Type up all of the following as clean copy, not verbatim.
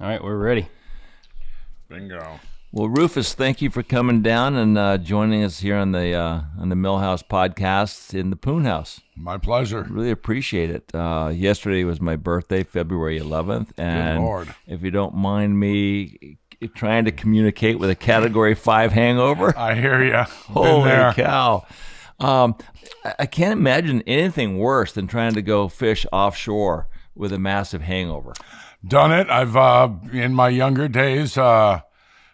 All right, we're ready. Bingo. Well, Rufus, thank you for coming down and joining us here on the Millhouse podcast in the Poon House. My pleasure. Really appreciate it. Yesterday was my birthday, February 11th, and Good Lord. if you don't mind me trying to communicate with a Category 5 hangover, I hear you. holy cow. I can't imagine anything worse than trying to go fish offshore with a massive hangover. Done it. I've in my younger days, I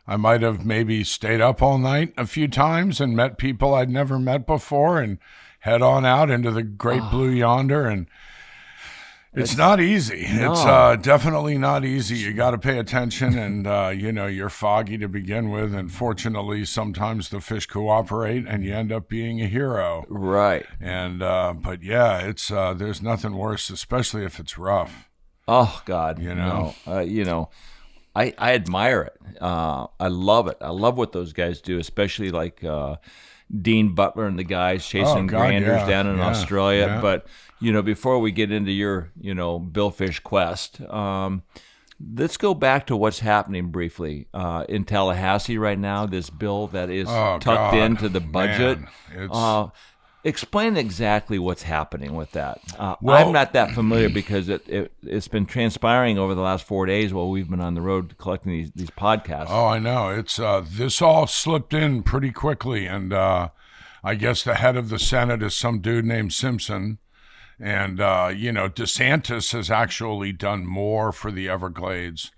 might have maybe stayed up all night a few times and met people I'd never met before and head on out into the great blue yonder. And it's not easy. No. It's definitely not easy. You got to pay attention, and you're foggy to begin with. And fortunately, sometimes the fish cooperate, and you end up being a hero. Right. And but yeah, it's there's nothing worse, especially if it's rough. Oh God, No. I admire it. I love it. I love what those guys do, especially like Dean Butler and the guys chasing granders down in Australia. Yeah. But before we get into your billfish quest, let's go back to what's happening briefly in Tallahassee right now. This bill that is tucked into the budget. Man, Explain exactly what's happening with that. Well, I'm not that familiar because it's been transpiring over the last 4 days while we've been on the road collecting these podcasts. Oh, I know. It's this all slipped in pretty quickly, and I guess the head of the Senate is some dude named Simpson, and DeSantis has actually done more for the Everglades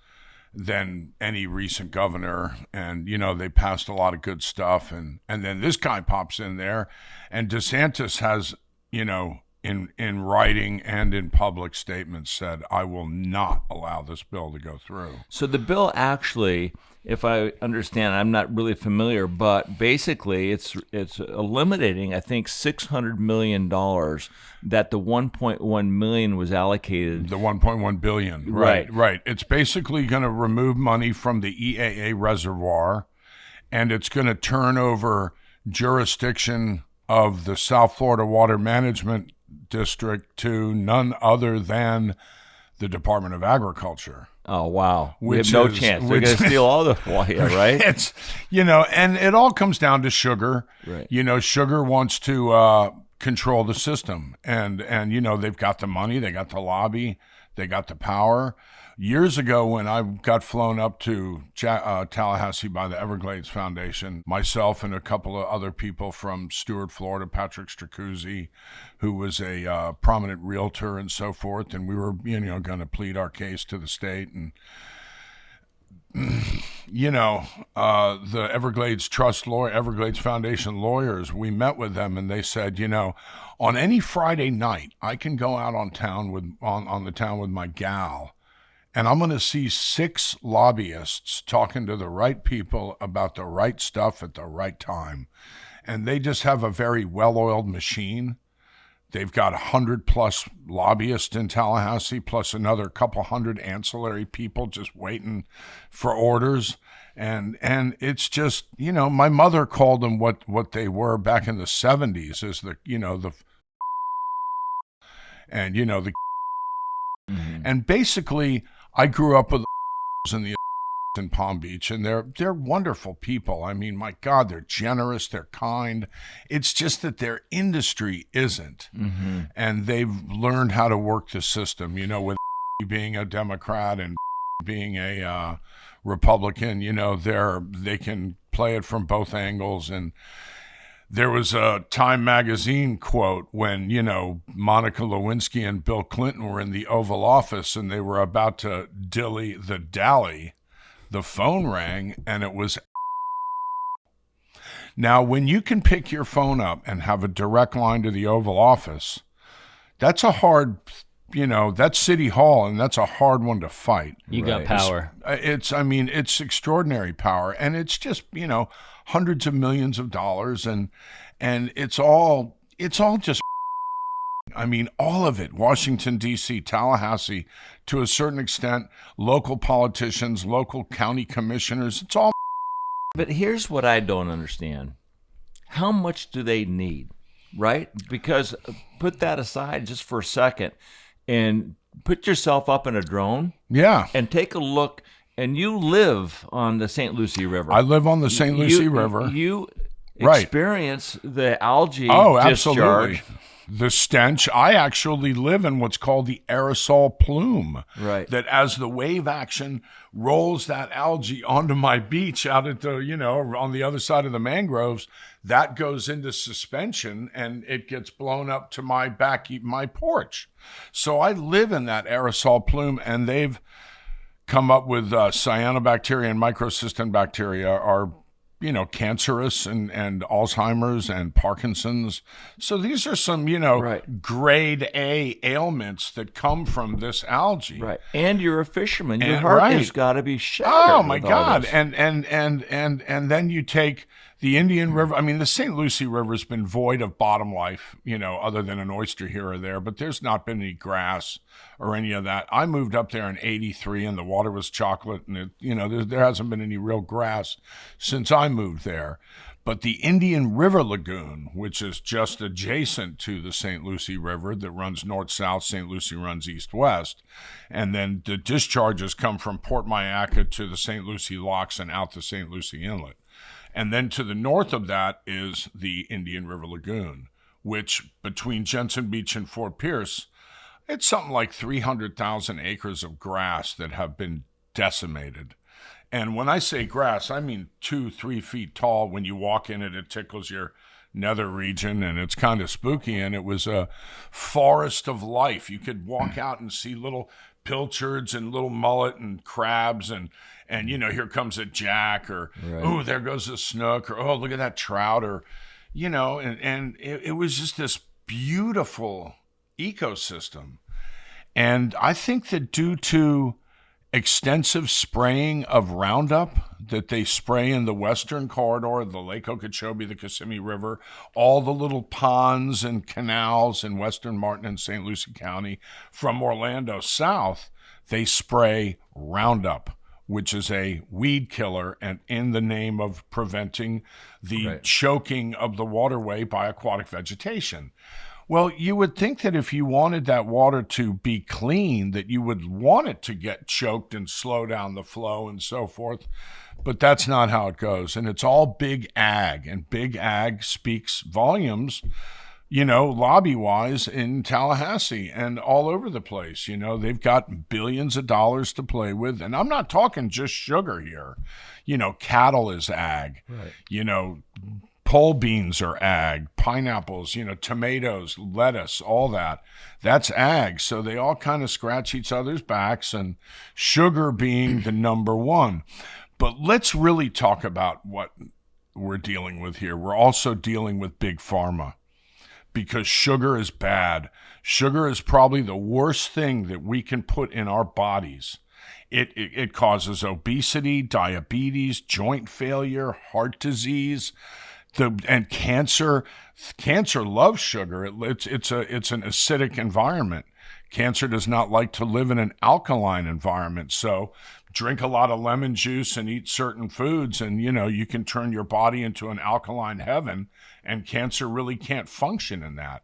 than any recent governor, and they passed a lot of good stuff, and then this guy pops in there, and DeSantis has in writing and in public statements said, I will not allow this bill to go through. So the bill actually, if I understand, I'm not really familiar, but basically it's eliminating, I think, $600 million that the 1.1 million was allocated. The 1.1 billion. Right. It's basically going to remove money from the EAA reservoir, and it's going to turn over jurisdiction of the South Florida Water Management District to none other than the Department of Agriculture. Oh, wow. We have no chance. They're going to steal all the water, right? It's, and it all comes down to sugar. Right. Sugar wants to control the system. And they've got the money, they got the lobby, they got the power. Years ago, when I got flown up to Tallahassee by the Everglades Foundation, myself and a couple of other people from Stuart, Florida, Patrick Stracuzzi, who was a prominent realtor and so forth, and we were, going to plead our case to the state. And, the Everglades Everglades Foundation lawyers, we met with them, and they said, on any Friday night, I can go out on the town with my gal, and I'm going to see 6 lobbyists talking to the right people about the right stuff at the right time. And they just have a very well-oiled machine. They've got 100+ lobbyists in Tallahassee, plus another couple hundred ancillary people just waiting for orders. And it's just, my mother called them what they were back in the 70s is the Mm-hmm. and basically I grew up with in the in Palm Beach, and they're wonderful people. I mean, my God, they're generous, they're kind. It's just that their industry isn't. Mm-hmm. And they've learned how to work the system, with being a Democrat and being a Republican, they can play it from both angles. And there was a Time magazine quote when, Monica Lewinsky and Bill Clinton were in the Oval Office and they were about to dilly the dally. The phone rang, and it was. Now, when you can pick your phone up and have a direct line to the Oval Office, that's a hard, that's City Hall, and that's a hard one to fight. You got power. It's extraordinary power, and it's just, hundreds of millions of dollars, and it's all just. All of it, Washington, D.C., Tallahassee, to a certain extent, local politicians, local county commissioners, it's all. But here's what I don't understand. How much do they need, right? Because put that aside just for a second and put yourself up in a drone. Yeah. And take a look And you live on the Saint Lucie River. I live on the Saint Lucie River. You Right. experience the algae Oh, discharge. absolutely. The stench. I actually live in what's called the aerosol plume. Right. That as the wave action rolls that algae onto my beach out at the, on the other side of the mangroves, that goes into suspension and it gets blown up to my porch. So I live in that aerosol plume, and they've come up with cyanobacteria and microcystin bacteria are cancerous and Alzheimer's and Parkinson's. So these are some, Right. grade A ailments that come from this algae. Right. And you're a fisherman. Your And- heart right. has got to be shattered. Oh my with all God! this. And then you take the Indian River. I mean, the Saint Lucie River has been void of bottom life, other than an oyster here or there. But there's not been any grass or any of that. I moved up there in '83, and the water was chocolate, and there hasn't been any real grass since I moved there. But the Indian River Lagoon, which is just adjacent to the Saint Lucie River that runs north-south, Saint Lucie runs east-west, and then the discharges come from Port Mayaca to the Saint Lucie Locks and out to Saint Lucie Inlet. And then to the north of that is the Indian River Lagoon, which between Jensen Beach and Fort Pierce, it's something like 300,000 acres of grass that have been decimated. And when I say grass, I mean 2-3 feet tall. When you walk in it, it tickles your nether region, and it's kind of spooky. And it was a forest of life. You could walk out and see little pilchards and little mullet and crabs, and here comes a jack, or Right. oh, there goes a snook, or oh, look at that trout, or and it was just this beautiful ecosystem. And I think that due to extensive spraying of Roundup that they spray in the western corridor, the Lake Okeechobee, the Kissimmee River, all the little ponds and canals in western Martin and St. Lucie County, from Orlando south, they spray Roundup, which is a weed killer, and in the name of preventing the Right. choking of the waterway by aquatic vegetation. Well, you would think that if you wanted that water to be clean, that you would want it to get choked and slow down the flow and so forth. But that's not how it goes. And it's all big ag, and big ag speaks volumes, lobby-wise in Tallahassee and all over the place. They've got billions of dollars to play with. And I'm not talking just sugar here. Cattle is ag. Right. Pole beans are ag, pineapples, tomatoes, lettuce, all that. That's ag. So they all kind of scratch each other's backs, and sugar being the number one. But let's really talk about what we're dealing with here. We're also dealing with big pharma, because sugar is bad. Sugar is probably the worst thing that we can put in our bodies. It causes obesity, diabetes, joint failure, heart disease, and cancer. Cancer loves sugar. It's an acidic environment. Cancer does not like to live in an alkaline environment. So drink a lot of lemon juice and eat certain foods, and you can turn your body into an alkaline heaven, and cancer really can't function in that.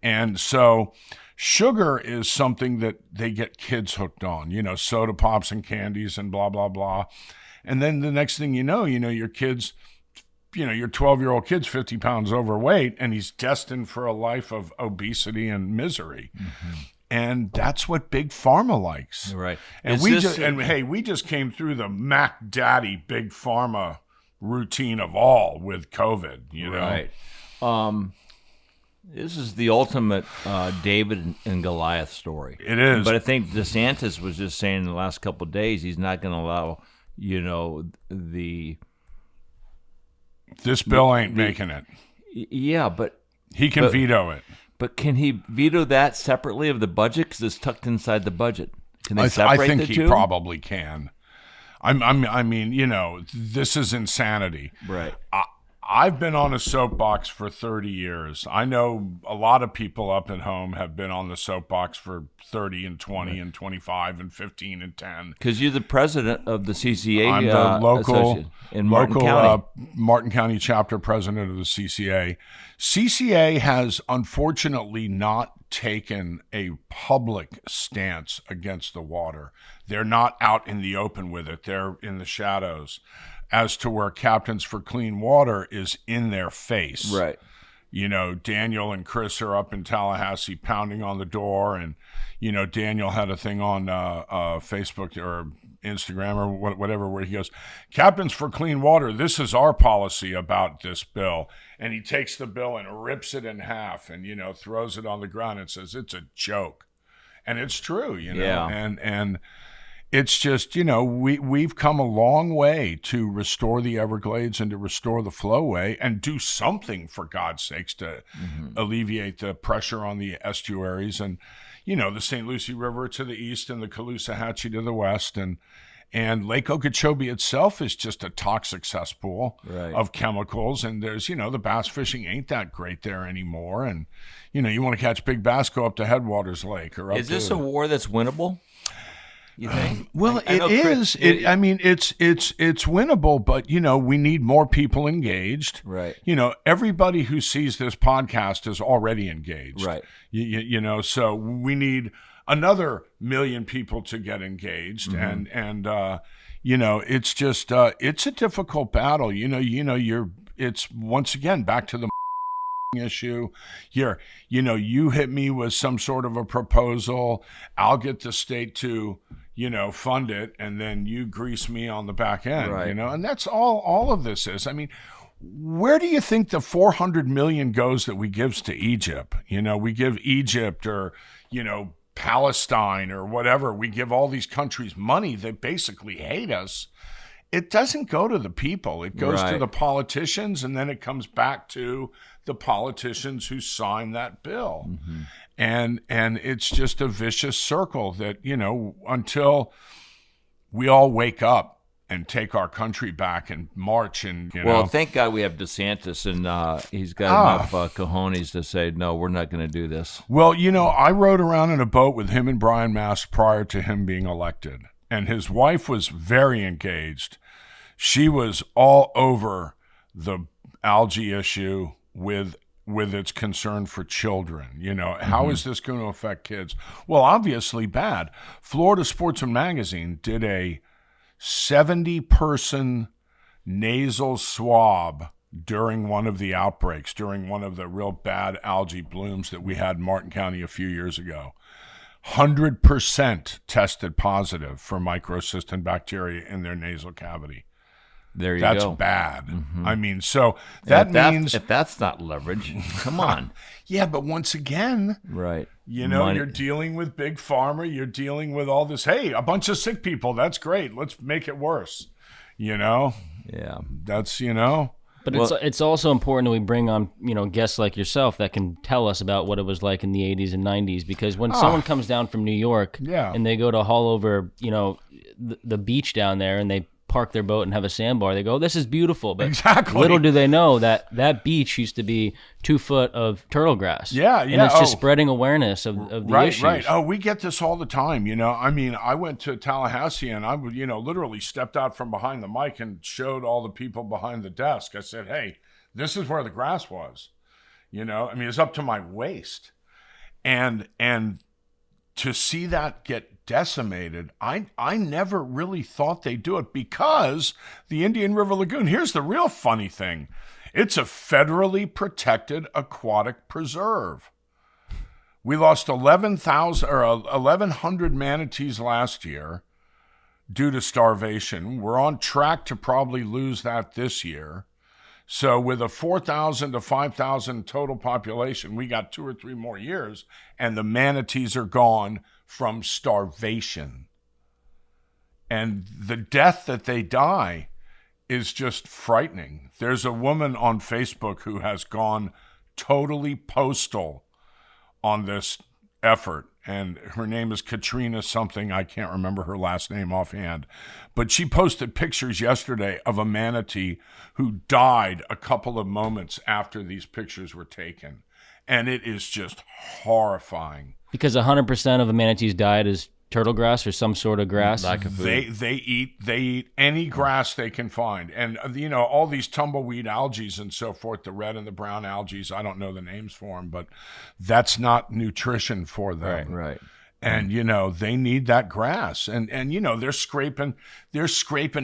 And so sugar is something that they get kids hooked on, soda pops and candies and blah, blah, blah. And then the next thing your kids, your 12-year-old kid's 50 pounds overweight, and he's destined for a life of obesity and misery. Mm-hmm. And that's what big pharma likes. Right. And we just came through the Mac Daddy big pharma routine of all with COVID, Right. This is the ultimate David and Goliath story. It is. But I think DeSantis was just saying in the last couple of days he's not going to allow, this bill ain't making it. Yeah, but he can veto it. But can he veto that separately of the budget, because it's tucked inside the budget? Can they I separate think the he two? probably can. I mean, this is insanity. Right. I've been on a soapbox for 30 years. I know a lot of people up at home have been on the soapbox for 30 and 20 and 25 and 15 and 10. Because you're the president of the CCA. I'm the local in Martin County. Martin County chapter president of the CCA. CCA has unfortunately not taken a public stance against the water. They're not out in the open with it. They're in the shadows. As to where Captains for Clean Water is in their face. Right. You know, Daniel and Chris are up in Tallahassee pounding on the door. And, you know, Daniel had a thing on Facebook or Instagram or whatever where he goes, Captains for Clean Water, this is our policy about this bill. And he takes the bill and rips it in half and, you know, throws it on the ground and says, it's a joke. And it's true, you know. Yeah. And it's just, you know, we've come a long way to restore the Everglades and to restore the flowway and do something, for God's sakes, to alleviate the pressure on the estuaries and, you know, the Saint Lucie River to the east and the Caloosahatchee to the west. And Lake Okeechobee itself is just a toxic cesspool of chemicals. And there's, you know, the bass fishing ain't that great there anymore. And, you know, you want to catch big bass, go up to Headwaters Lake. Or up Is this a war that's winnable? You think? Well, it is. I mean, it's winnable, but, you know, we need more people engaged. Right. You know, everybody who sees this podcast is already engaged. Right. You know, so we need another million people to get engaged. And you know, it's just, it's a difficult battle. It's once again back to the issue here. You know, you hit me with some sort of a proposal. I'll get the state to, you know, fund it, and then you grease me on the back end, you know, and that's all of this is. I mean, where do you think the 400 million goes that we gives to Egypt? You know, we give Egypt or, you know, Palestine or whatever. We give all these countries money that basically hate us. It doesn't go to the people. It goes to the politicians, and then it comes back to the politicians who signed that bill. And it's just a vicious circle that, you know, until we all wake up and take our country back and march and, you know. Well, thank God we have DeSantis, and he's got enough cojones to say, no, we're not going to do this. Well, you know, I rode around in a boat with him and Brian Mast prior to him being elected. And his wife was very engaged. She was all over the algae issue with its concern for children. You know, how is this going to affect kids? Well, obviously bad. Florida Sportsman Magazine did a 70-person nasal swab during one of the outbreaks, during one of the real bad algae blooms that we had in Martin County a few years ago. 100% tested positive for microcystin bacteria in their nasal cavity. There you go. That's bad. I mean, so that means... If that's not leverage, come on. Yeah, but once again... Right. You know, you're dealing with Big Pharma. You're dealing with all this, hey, a bunch of sick people. That's great. Let's make it worse. You know? Yeah. That's, you know... But it's also important that we bring on, you know, guests like yourself that can tell us about what it was like in the 80s and 90s. Because when someone comes down from New York and they go to haul over, you know, the beach down there and they park their boat and have a sandbar, they go, oh, this is beautiful. But little do they know that beach used to be 2 foot of turtle grass. And it's just spreading awareness of the issues. Right. Oh, we get this all the time. You know, I mean, I went to Tallahassee and I would, you know, literally stepped out from behind the mic and showed all the people behind the desk. I said, hey, this is where the grass was. You know, I mean, it's up to my waist. And to see that get decimated, I never really thought they'd do it because the Indian River Lagoon, here's the real funny thing. It's a federally protected aquatic preserve. We lost 1,100 manatees last year due to starvation. We're on track to probably lose that this year. So with a 4,000 to 5,000 total population, we got 2 or 3 more years, and the manatees are gone from starvation. And the death that they die is just frightening. There's a woman on Facebook who has gone totally postal on this effort. and her name is Katrina something. I can't remember her last name offhand. But she posted pictures yesterday of a manatee who died a couple of moments after these pictures were taken. And it is just horrifying. Because 100% of a manatee's diet is turtle grass or some sort of grass. They eat any grass they can find, and all these tumbleweed algae and so forth, the red and the brown algae. I don't know the names for them, but that's not nutrition for them. Right. And they need that grass, and they're scraping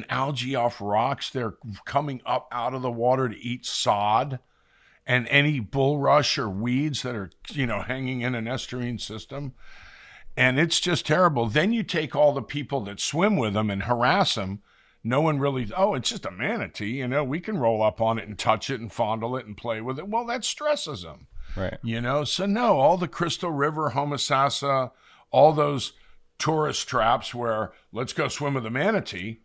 algae off rocks. They're coming up out of the water to eat sod and any bulrush or weeds that are hanging in an estuarine system. And it's just terrible. Then you take all the people that swim with them and harass them. No one really, it's just a manatee. We can roll up on it and touch it and fondle it and play with it. Well, that stresses them. Right. So no, all the Crystal River, Homosassa, all those tourist traps where let's go swim with a manatee,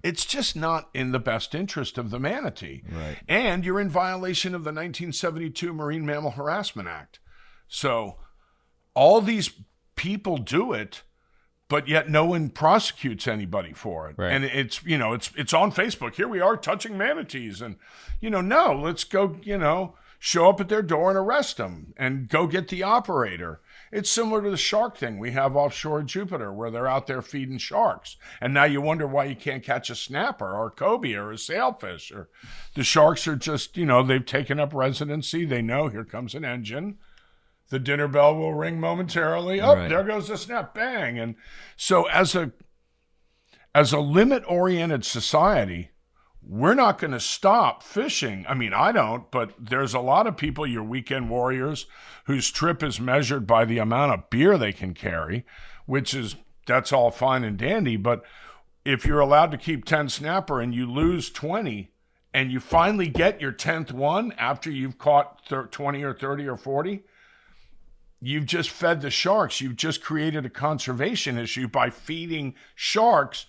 it's just not in the best interest of the manatee. Right. And you're in violation of the 1972 Marine Mammal Harassment Act. So all these people do it, but yet no one prosecutes anybody for it. Right. And it's on Facebook. Here we are touching manatees, and no, let's go show up at their door and arrest them and go get the operator. It's similar to the shark thing we have offshore Jupiter, where they're out there feeding sharks, and now you wonder why you can't catch a snapper or a cobia or a sailfish. Or the sharks are just they've taken up residency. They know here comes an engine. The dinner bell will ring momentarily. Oh, there goes the snap, bang. And so as a limit-oriented society, we're not going to stop fishing. I mean, I don't, but there's a lot of people, your weekend warriors, whose trip is measured by the amount of beer they can carry, that's all fine and dandy. But if you're allowed to keep 10 snapper and you lose 20, and you finally get your 10th one after you've caught 20 or 30 or 40, you've just fed the sharks. You've just created a conservation issue by feeding sharks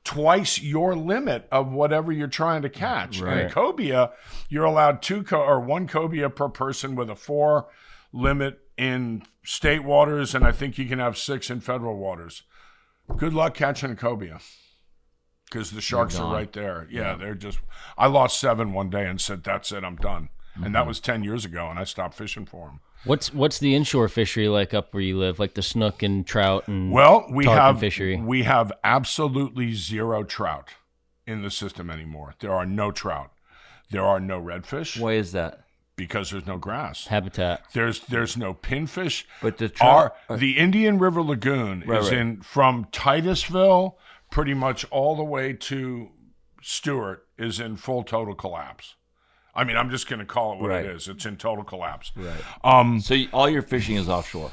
twice your limit of whatever you're trying to catch. Right. And cobia, you're allowed one cobia per person with a 4 limit in state waters, and I think you can have 6 in federal waters. Good luck catching a cobia, because the sharks are right there. Yeah, they're just... I lost 7 one day and said, that's it, I'm done. Mm-hmm. And that was 10 years ago, and I stopped fishing for them. What's the inshore fishery like up where you live, like the snook and trout and tarpon fishery? We have absolutely zero trout in the system anymore. There are no trout. There are no redfish. Why is that? Because there's no grass. Habitat. There's no pinfish. But the trout, the Indian River Lagoon is in from Titusville pretty much all the way to Stewart is in full total collapse. I mean, I'm just going to call it what it is. It's in total collapse. Right. So all your fishing is offshore?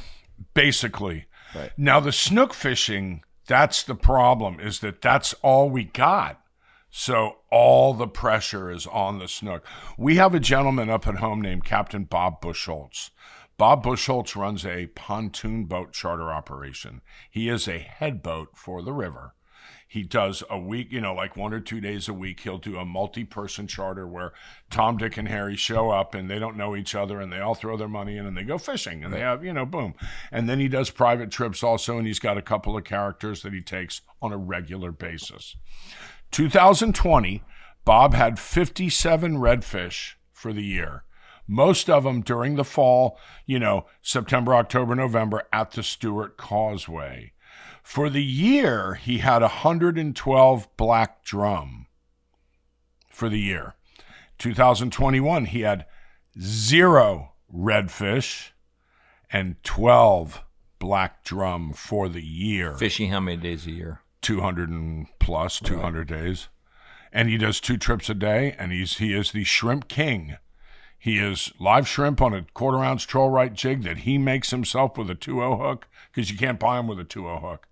Basically. Right. Now, the snook fishing, that's the problem, is that's all we got. So all the pressure is on the snook. We have a gentleman up at home named Captain Bob Bushholtz. Bob Bushholtz runs a pontoon boat charter operation. He is a head boat for the river. He does a week, like 1 or 2 days a week, he'll do a multi-person charter where Tom, Dick, and Harry show up and they don't know each other and they all throw their money in and they go fishing and they have, boom. And then he does private trips also, and he's got a couple of characters that he takes on a regular basis. 2020, Bob had 57 redfish for the year. Most of them during the fall, September, October, November at the Stewart Causeway. For the year, he had 112 black drum for the year. 2021, he had 0 redfish and 12 black drum for the year. Fishing how many days a year? 200 and plus, 200 days. And he does 2 trips a day, and he is the shrimp king. He is live shrimp on a 1/4 ounce troll right jig that he makes himself with a 2-0 hook, because you can't buy them with a 2-0 hook.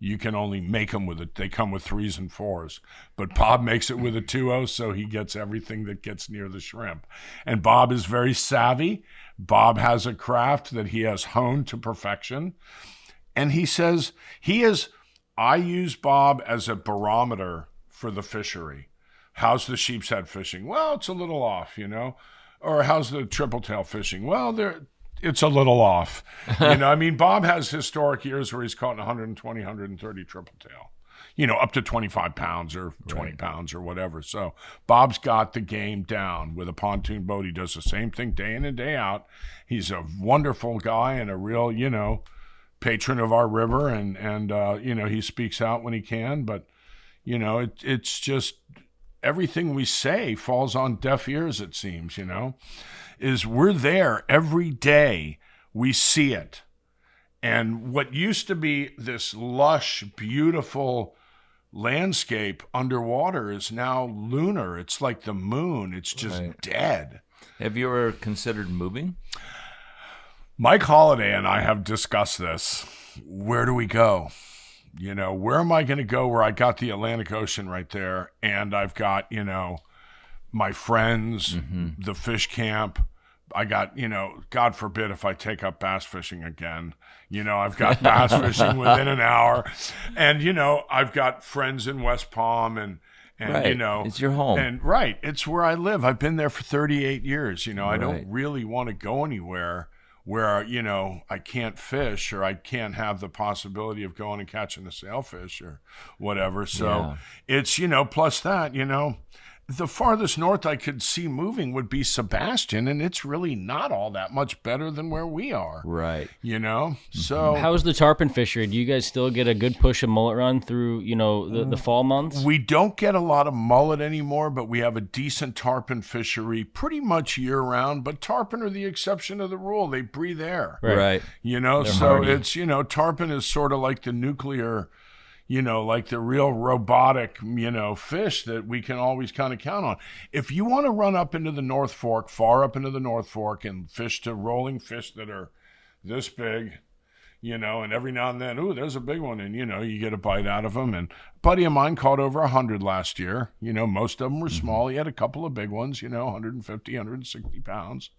You can only make them with it. They come with 3s and 4s. But Bob makes it with a 2-0, so he gets everything that gets near the shrimp. And Bob is very savvy. Bob has a craft that he has honed to perfection. And he says, I use Bob as a barometer for the fishery. How's the sheep's head fishing? Well, it's a little off, Or how's the triple tail fishing? Well, it's a little off. I mean, Bob has historic years where he's caught 120, 130 triple tail. Up to 25 pounds or 20 pounds or whatever. So Bob's got the game down with a pontoon boat. He does the same thing day in and day out. He's a wonderful guy and a real, patron of our river. And he speaks out when he can. But, it's just everything we say falls on deaf ears, it seems, is we're there every day. We see it. And what used to be this lush, beautiful landscape underwater is now lunar. It's like the moon. It's just dead. Have you ever considered moving? Mike Holliday and I have discussed this. Where do we go? Where am I going to go where I got the Atlantic Ocean right there and I've got, my friends, the fish camp. I got, God forbid if I take up bass fishing again. I've got bass fishing within an hour. And, I've got friends in West Palm and it's your home. And it's where I live. I've been there for 38 years. I don't really want to go anywhere where, I can't fish or I can't have the possibility of going and catching a sailfish or whatever. So it's, plus that, the farthest north I could see moving would be Sebastian, and it's really not all that much better than where we are. Right. So how's the tarpon fishery? Do you guys still get a good push of mullet run through, the fall months? We don't get a lot of mullet anymore, but we have a decent tarpon fishery pretty much year round, but tarpon are the exception of the rule. They breathe air. Right. So hardy. It's, tarpon is sort of like the nuclear, like the real robotic, fish that we can always kind of count on. If you want to run up into the North Fork, far up into the North Fork and fish to rolling fish that are this big, and every now and then, there's a big one. And, you get a bite out of them. And a buddy of mine caught over 100 last year. Most of them were small. He had a couple of big ones, 150, 160 pounds.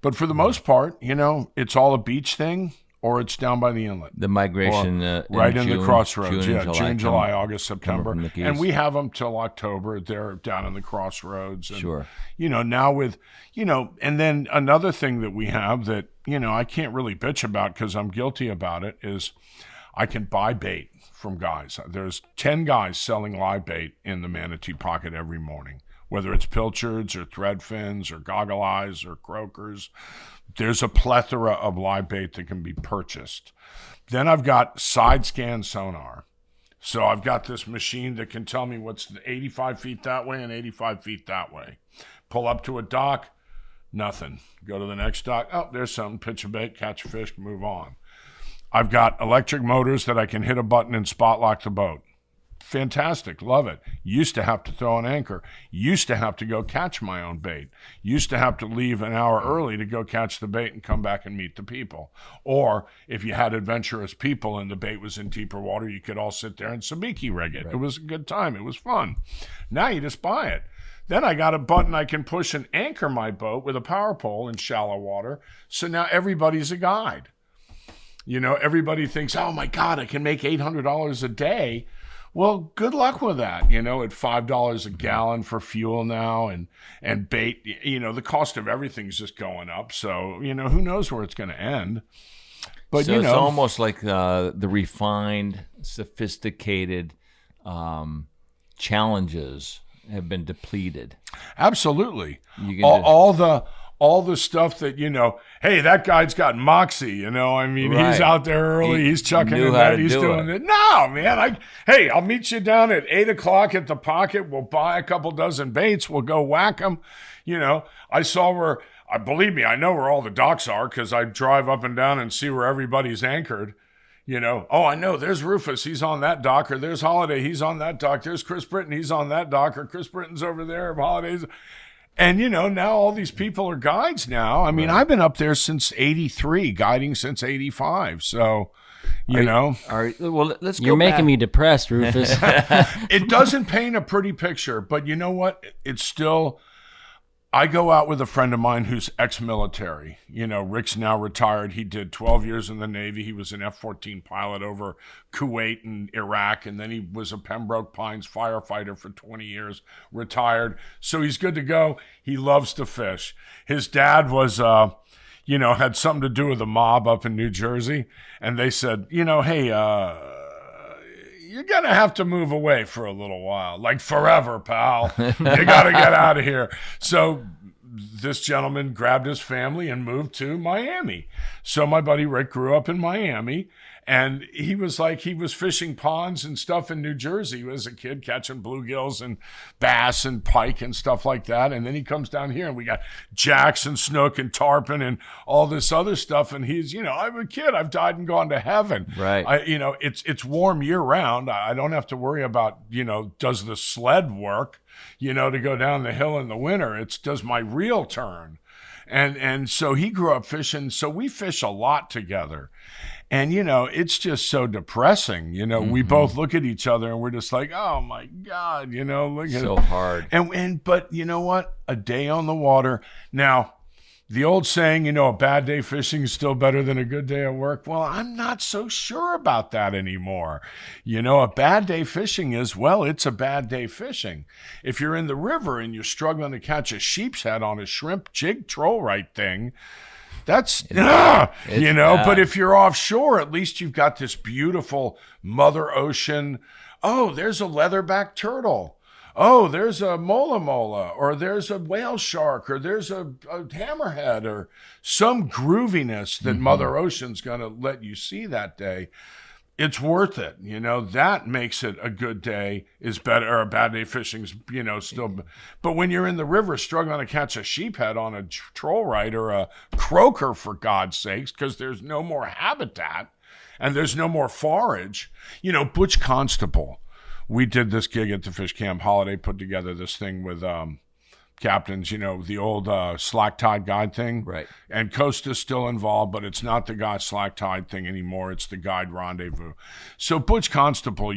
But for the most part, it's all a beach thing. Or it's down by the inlet. The migration right in June, the crossroads. June, July, August, September. And we have them till October. They're down in the crossroads. And, sure. Now with, and then another thing that we have that, I can't really bitch about because I'm guilty about it is I can buy bait from guys. There's 10 guys selling live bait in the Manatee Pocket every morning, whether it's pilchards or threadfins or goggle eyes or croakers. There's a plethora of live bait that can be purchased. Then I've got side scan sonar. So I've got this machine that can tell me what's 85 feet that way and 85 feet that way. Pull up to a dock, nothing. Go to the next dock. Oh, there's something. Pitch a bait, catch a fish, move on. I've got electric motors that I can hit a button and spot lock the boat. Fantastic. Love it. Used to have to throw an anchor. Used to have to go catch my own bait. Used to have to leave an hour early to go catch the bait and come back and meet the people. Or if you had adventurous people and the bait was in deeper water, you could all sit there and sabiki rig it. Right. It was a good time. It was fun. Now you just buy it. Then I got a button I can push and anchor my boat with a power pole in shallow water. So now everybody's a guide. Everybody thinks, oh my God, I can make $800 a day. Well, good luck with that, at $5 a gallon for fuel now and bait, the cost of everything's just going up. So, who knows where it's going to end. But, so it's almost like the refined, sophisticated challenges have been depleted. Absolutely. All the stuff that, hey, that guy's got moxie, he's out there early, he's chucking in that, he's doing it. No, man, I'll meet you down at 8:00 at the Pocket. We'll buy a couple dozen baits. We'll go whack them. I saw believe me, I know where all the docks are because I drive up and down and see where everybody's anchored. I know there's Rufus, he's on that dock, or there's Holiday, he's on that dock. There's Chris Britton, he's on that dock, or Chris Britton's over there, Holiday's. And, now all these people are guides now. I mean, I've been up there since 83, guiding since 85. So, All right. Well, let's go You're making me depressed, Rufus. It doesn't paint a pretty picture, but you know what? It's still... I go out with a friend of mine who's ex-military. Rick's now retired. He did 12 years in the Navy. He was an F-14 pilot over Kuwait and Iraq, and then he was a Pembroke Pines firefighter for 20 years, retired. So he's good to go. He loves to fish. His dad was, had something to do with the mob up in New Jersey. And they said, hey, you're going to have to move away for a little while, like forever, pal. You got to get out of here. So this gentleman grabbed his family and moved to Miami. So my buddy Rick grew up in Miami, and he was fishing ponds and stuff in New Jersey as a kid, catching bluegills and bass and pike and stuff like that. And then he comes down here and we got jacks and snook and tarpon and all this other stuff. And he's, I'm a kid. I've died and gone to heaven. Right. It's warm year round. I don't have to worry about, does the sled work, to go down the hill in the winter. It's does my reel turn. And so he grew up fishing. So we fish a lot together. And, it's just so depressing. We both look at each other and we're just like, oh, my God, look at so it. hard. But you know what? A day on the water. Now, the old saying, a bad day fishing is still better than a good day at work. Well, I'm not so sure about that anymore. A bad day fishing is, it's a bad day fishing. If you're in the river and you're struggling to catch a sheep's head on a shrimp jig troll right thing, that's, bad. But if you're offshore, at least you've got this beautiful Mother Ocean. Oh, there's a leatherback turtle. Oh, there's a mola, or there's a whale shark, or there's a hammerhead, or some grooviness that Mother Ocean's going to let you see that day. It's worth it. That makes it a good day is better, or a bad day fishing's, still. But when you're in the river struggling to catch a sheephead on a troll rite or a croaker, for God's sakes, because there's no more habitat and there's no more forage. Butch Constable, we did this gig at the Fish Camp. Holiday put together this thing with captains, the old slack tide guide thing. Right. And Costa's still involved, but it's not the guide slack tide thing anymore. It's the guide rendezvous. So Butch Constable,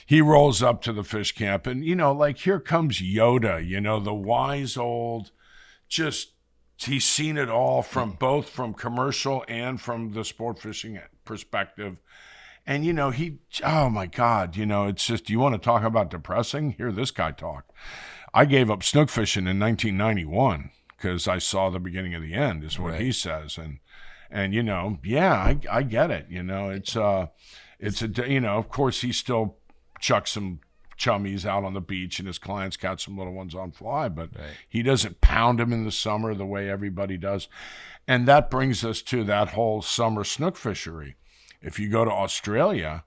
he rolls up to the Fish Camp and, here comes Yoda, the wise old, he's seen it all from both from commercial and from the sport fishing perspective. And, oh my God, it's just, you want to talk about depressing? Hear this guy talk. I gave up snook fishing in 1991 because I saw the beginning of the end, is what he says. And I get it. Of course he still chucks some chummies out on the beach and his clients catch some little ones on fly, but he doesn't pound them in the summer the way everybody does. And that brings us to that whole summer snook fishery. If you go to Australia,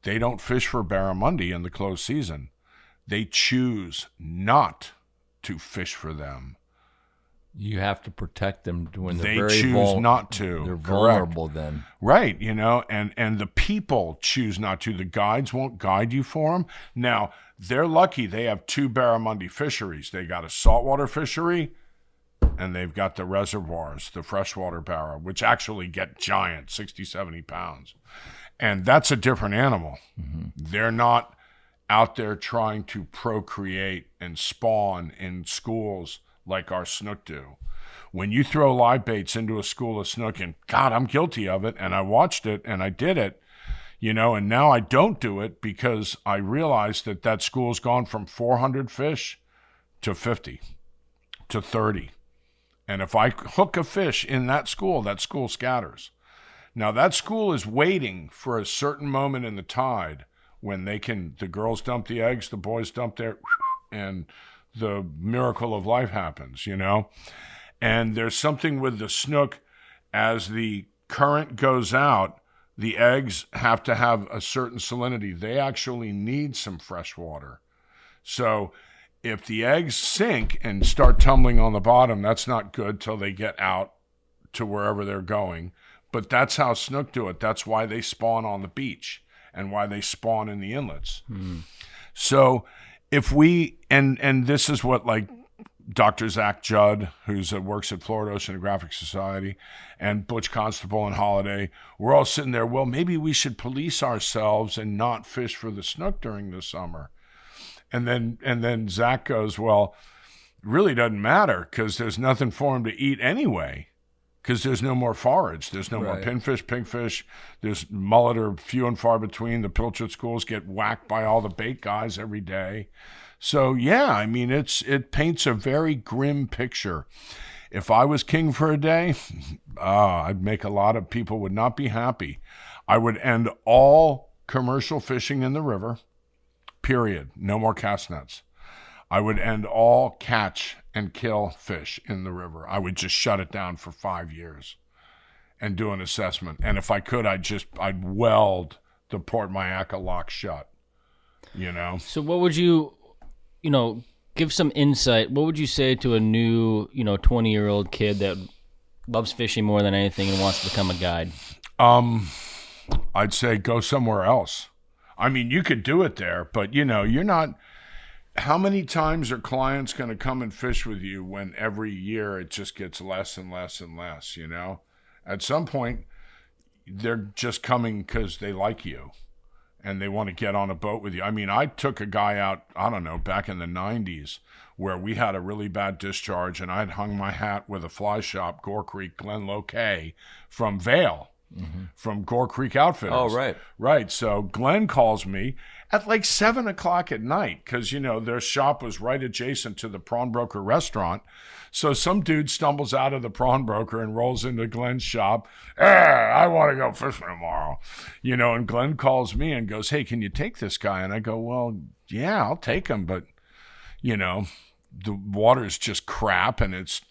they don't fish for barramundi in the closed season. They choose not to fish for them. You have to protect them when they choose not to. They're vulnerable then. Right, and the people choose not to. The guides won't guide you for them. Now, they're lucky they have two barramundi fisheries. They got a saltwater fishery, and they've got the reservoirs, the freshwater barra, which actually get giant, 60, 70 pounds. And that's a different animal. They're not out there trying to procreate and spawn in schools like our snook do. When you throw live baits into a school of snook, and God, I'm guilty of it, and I watched it, and I did it, and now I don't do it because I realized that school's gone from 400 fish to 50 to 30. And if I hook a fish in that school scatters. Now, that school is waiting for a certain moment in the tide when the girls dump the eggs, the boys dump their, and the miracle of life happens, And there's something with the snook, as the current goes out, the eggs have to have a certain salinity. They actually need some fresh water. So if the eggs sink and start tumbling on the bottom, that's not good till they get out to wherever they're going. But that's how snook do it. That's why they spawn on the beach and why they spawn in the inlets. So if we, and this is what like Dr. Zach Judd, who works at Florida Oceanographic Society, and Butch Constable and Holiday, we're all sitting there, well, maybe we should police ourselves and not fish for the snook during the summer. And then Zach goes, well, it really doesn't matter because there's nothing for him to eat anyway. Because there's no more forage. There's no more pinfish, pinkfish. There's mullet are few and far between. The pilchard schools get whacked by all the bait guys every day. So, yeah, I mean, it paints a very grim picture. If I was king for a day, I'd make a lot of people would not be happy. I would end all commercial fishing in the river, period. No more cast nets. I would end all catch and kill fish in the river. I would just shut it down for 5 years and do an assessment. And if I could, I'd weld the Port Mayaca lock shut, you know? So what would you give some insight. What would you say to a new, 20-year-old kid that loves fishing more than anything and wants to become a guide? I'd say go somewhere else. I mean, you could do it there, but, you're not... How many times are clients going to come and fish with you when every year it just gets less and less and less, At some point, they're just coming because they like you and they want to get on a boat with you. I mean, I took a guy out, I don't know, back in the 90s where we had a really bad discharge and I'd hung my hat with a fly shop, Gore Creek, Glen Loquet, from Vail, from Gore Creek Outfitters. Oh, right. Right. So Glenn calls me at like 7 o'clock at night because, their shop was right adjacent to the Prawn Broker restaurant. So some dude stumbles out of the Prawn Broker and rolls into Glenn's shop. I want to go fishing tomorrow. And Glenn calls me and goes, hey, can you take this guy? And I go, well, yeah, I'll take him. But, the water's just crap and it's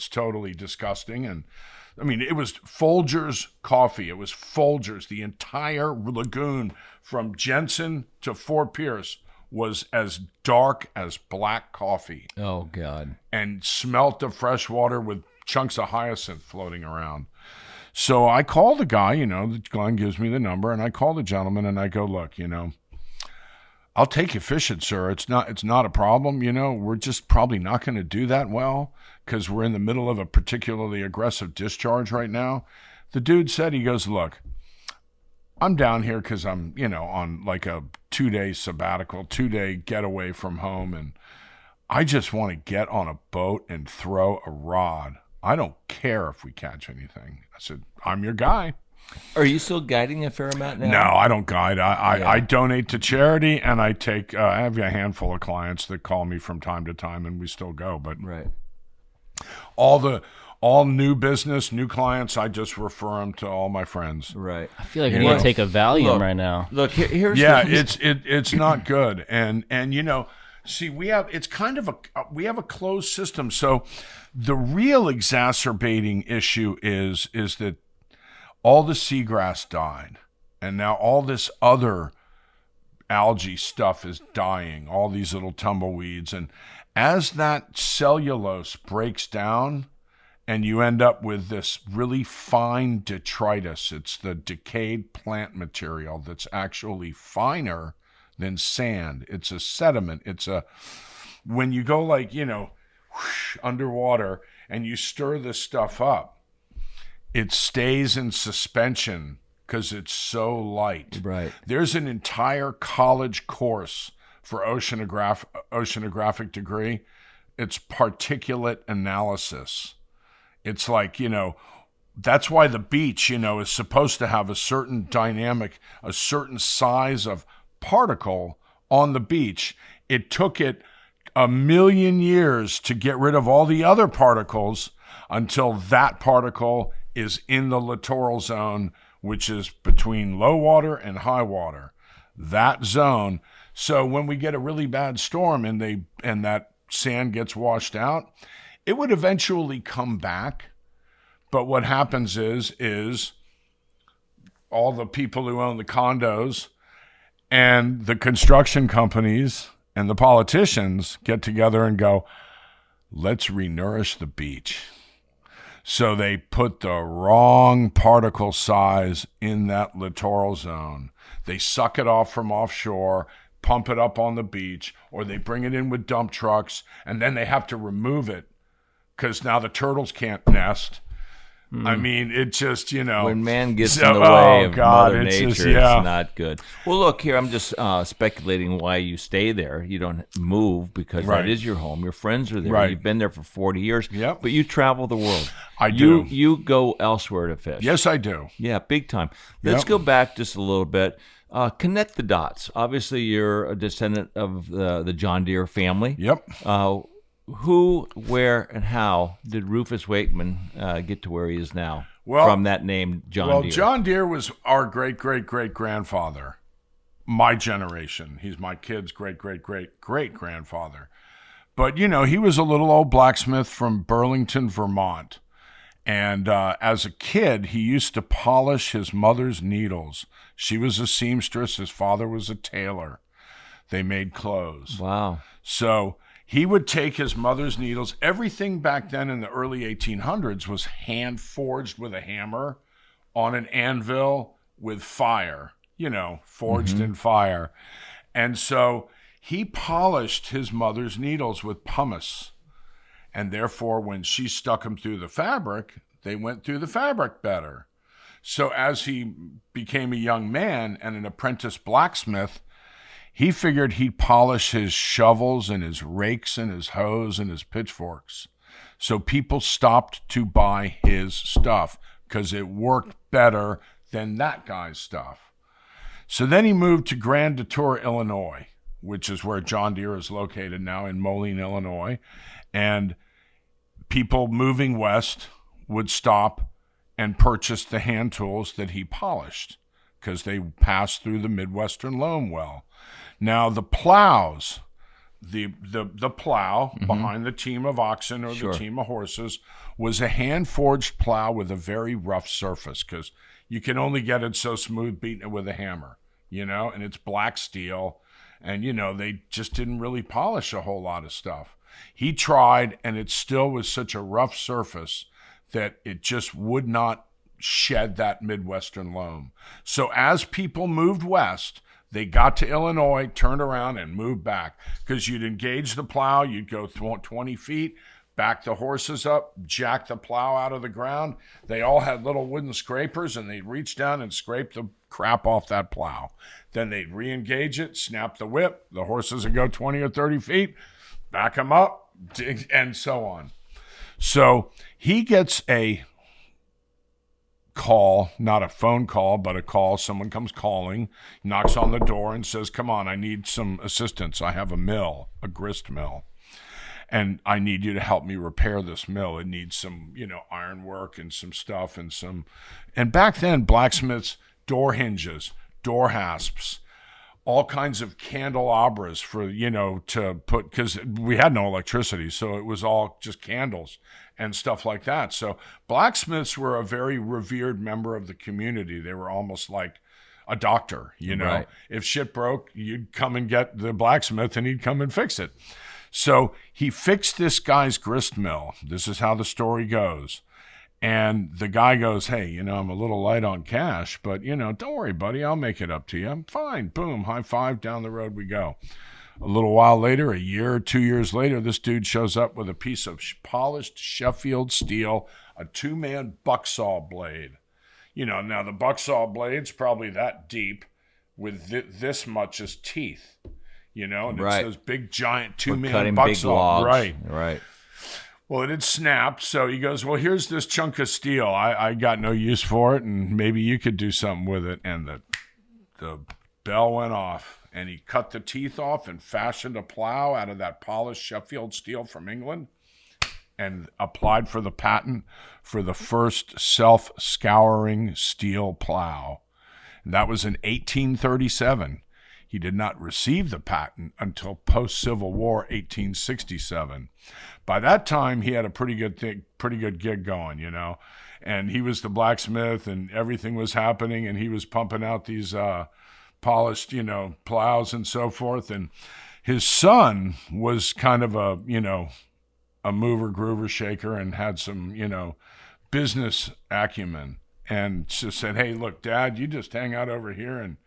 totally disgusting. And I mean, it was Folgers coffee. It was Folgers. The entire lagoon from Jensen to Fort Pierce was as dark as black coffee. Oh, God. And smelt of fresh water with chunks of hyacinth floating around. So I call the guy, Glenn gives me the number, and I call the gentleman and I go, look, I'll take you fishing, sir. It's not a problem. We're just probably not going to do that well because we're in the middle of a particularly aggressive discharge right now. The dude said, he goes, look, I'm down here because I'm, on like a 2-day sabbatical, 2-day getaway from home. And I just want to get on a boat and throw a rod. I don't care if we catch anything. I said, I'm your guy. Are you still guiding a fair amount now? No, I don't guide. I donate to charity, and I have a handful of clients that call me from time to time, and we still go. But right, all new business, new clients, I just refer them to all my friends. Right. I feel like I need to take a Valium right now. Look, here's it's not good, and see, we have a closed system. So the real exacerbating issue is that all the seagrass died, and now all this other algae stuff is dying, all these little tumbleweeds. And as that cellulose breaks down and you end up with this really fine detritus, it's the decayed plant material that's actually finer than sand. It's a sediment. When you go like, whoosh, underwater and you stir this stuff up, it stays in suspension because it's so light. Right. There's an entire college course for oceanographic degree. It's particulate analysis. It's like, that's why the beach, is supposed to have a certain dynamic, a certain size of particle on the beach. It took it 1,000,000 years to get rid of all the other particles until that particle is in the littoral zone, which is between low water and high water. That zone. So when we get a really bad storm and that sand gets washed out, it would eventually come back. But what happens is all the people who own the condos and the construction companies and the politicians get together and go, let's renourish the beach. So they put the wrong particle size in that littoral zone. They suck it off from offshore, pump it up on the beach, or they bring it in with dump trucks, and then they have to remove it because now the turtles can't nest. I mean, it just, when man gets in the way of Mother Nature, it's not good. Well, look, here, I'm just speculating why you stay there. You don't move because that is your home. Your friends are there. Right. You've been there for 40 years. Yep. But you travel the world. I do. You go elsewhere to fish. Yes, I do. Yeah, big time. Let's go back just a little bit. Connect the dots. Obviously, you're a descendant of the John Deere family. Yep. who, where, and how did Rufus Wakeman get to where he is now from that name, John Deere? Well, John Deere was our great-great-great-grandfather, my generation. He's my kid's great-great-great-great-grandfather. But, he was a little old blacksmith from Burlington, Vermont. And as a kid, he used to polish his mother's needles. She was a seamstress. His father was a tailor. They made clothes. Wow. So he would take his mother's needles. Everything back then in the early 1800s was hand forged with a hammer on an anvil with fire, forged in fire. And so he polished his mother's needles with pumice. And therefore, when she stuck them through the fabric, they went through the fabric better. So as he became a young man and an apprentice blacksmith, he figured he'd polish his shovels and his rakes and his hoes and his pitchforks. So people stopped to buy his stuff because it worked better than that guy's stuff. So then he moved to Grand Detour, Illinois, which is where John Deere is located now, in Moline, Illinois. And people moving west would stop and purchase the hand tools that he polished because they passed through the Midwestern loam well. Now, the plows, the plow behind the team of oxen or the team of horses was a hand-forged plow with a very rough surface because you can only get it so smooth beating it with a hammer, and it's black steel. And, they just didn't really polish a whole lot of stuff. He tried, and it still was such a rough surface that it just would not shed that Midwestern loam. So as people moved west, they got to Illinois, turned around, and moved back because you'd engage the plow, you'd go 20 feet, back the horses up, jack the plow out of the ground. They all had little wooden scrapers, and they'd reach down and scrape the crap off that plow. Then they'd re-engage it, snap the whip. The horses would go 20 or 30 feet, back them up, and so on. So he gets a call, not a phone call, but a call. Someone comes calling, knocks on the door and says, come on, I need some assistance. I have a mill, a grist mill, and I need you to help me repair this mill. It needs some, iron work and some stuff and back then, blacksmiths, door hinges, door hasps, all kinds of candelabras for, to put, because we had no electricity, so it was all just candles and stuff like that. So blacksmiths were a very revered member of the community. They were almost like a doctor, Right. If shit broke, you'd come and get the blacksmith and he'd come and fix it. So he fixed this guy's grist mill. This is how the story goes. And the guy goes, hey, I'm a little light on cash, but, don't worry, buddy, I'll make it up to you. I'm fine. Boom, high five, down the road we go. A little while later, a year or 2 years later, this dude shows up with a piece of polished Sheffield steel, a 2-man bucksaw blade. Now the bucksaw blade's probably that deep with this much as teeth, and right. It's those big, giant 2-man cutting bucksaw. Big logs. Right. Well, it had snapped, so he goes, well, here's this chunk of steel. I got no use for it, and maybe you could do something with it. And the bell went off, and he cut the teeth off and fashioned a plow out of that polished Sheffield steel from England and applied for the patent for the first self-scouring steel plow. And that was in 1837. He did not receive the patent until post-Civil War, 1867. By that time, he had a pretty good gig going, and he was the blacksmith, and everything was happening, and he was pumping out these polished, plows and so forth. And his son was kind of a mover, groover, shaker, and had some, business acumen, and just said, hey, look, Dad, you just hang out over here and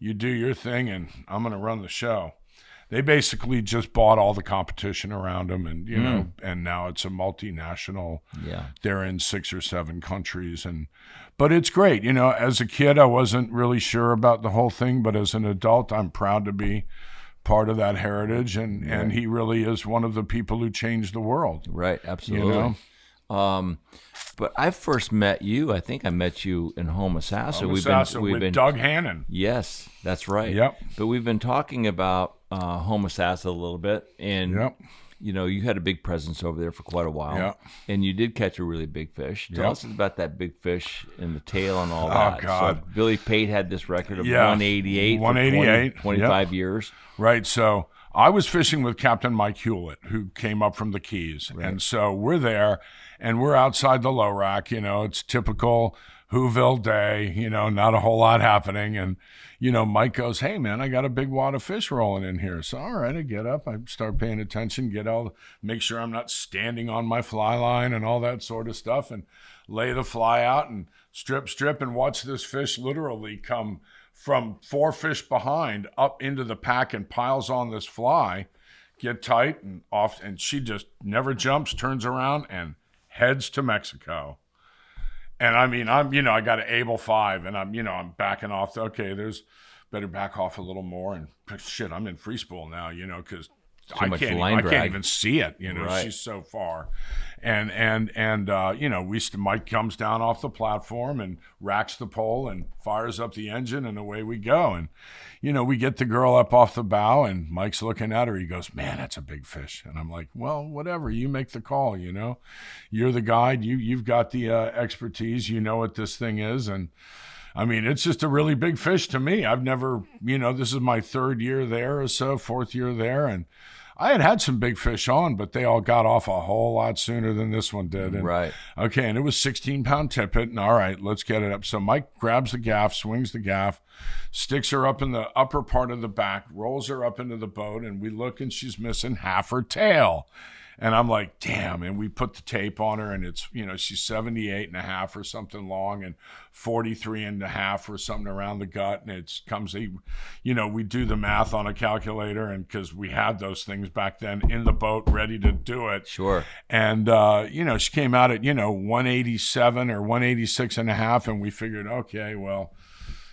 you do your thing, and I'm going to run the show. They basically just bought all the competition around them, and and now it's a multinational. Yeah, they're in 6 or 7 countries, but it's great. As a kid, I wasn't really sure about the whole thing, but as an adult, I'm proud to be part of that heritage, and he really is one of the people who changed the world. Right, absolutely. But I first met you. I think I met you in Homosassa. We've been Doug Hannon. Yes, that's right. Yep. But we've been talking about Homosassa a little bit, and you had a big presence over there for quite a while, and you did catch a really big fish. Tell us about that big fish and the tail and all that. Oh, God. So Billy Pate had this record of 188 for 25 years. Right, so I was fishing with Captain Mike Hewlett, who came up from the Keys. Right. And so we're there, and we're outside the low rack. It's typical Whoville day, not a whole lot happening. And, Mike goes, hey, man, I got a big wad of fish rolling in here. So, all right, I get up. I start paying attention, make sure I'm not standing on my fly line and all that sort of stuff, and lay the fly out and strip, and watch this fish literally come from 4 fish behind up into the pack and piles on this fly, get tight and off. And she just never jumps, turns around, and heads to Mexico. And I mean, I got an Able 5, and I'm backing off. Okay, better back off a little more. And shit, I'm in free spool now, because I can't even see it. Right. She's so far. And Mike comes down off the platform and racks the pole and fires up the engine, and away we go. And, we get the girl up off the bow, and Mike's looking at her. He goes, man, that's a big fish. And I'm like, well, whatever. You make the call, You're the guide. You've got the expertise. You know what this thing is. And, I mean, it's just a really big fish to me. I've never, this is my 3rd year there or so, 4th year there. And I had some big fish on, but they all got off a whole lot sooner than this one did. And, right. Okay, and it was 16-pound tippet. And all right, let's get it up. So Mike grabs the gaff, swings the gaff, sticks her up in the upper part of the back, rolls her up into the boat, and we look, and she's missing half her tail. And I'm like, damn. And we put the tape on her, and it's, she's 78 and a half or something long, and 43 and a half or something around the gut. And it comes, we do the math on a calculator, and because we had those things back then in the boat ready to do it. Sure. And, she came out at, 187 or 186 and a half. And we figured, okay, well,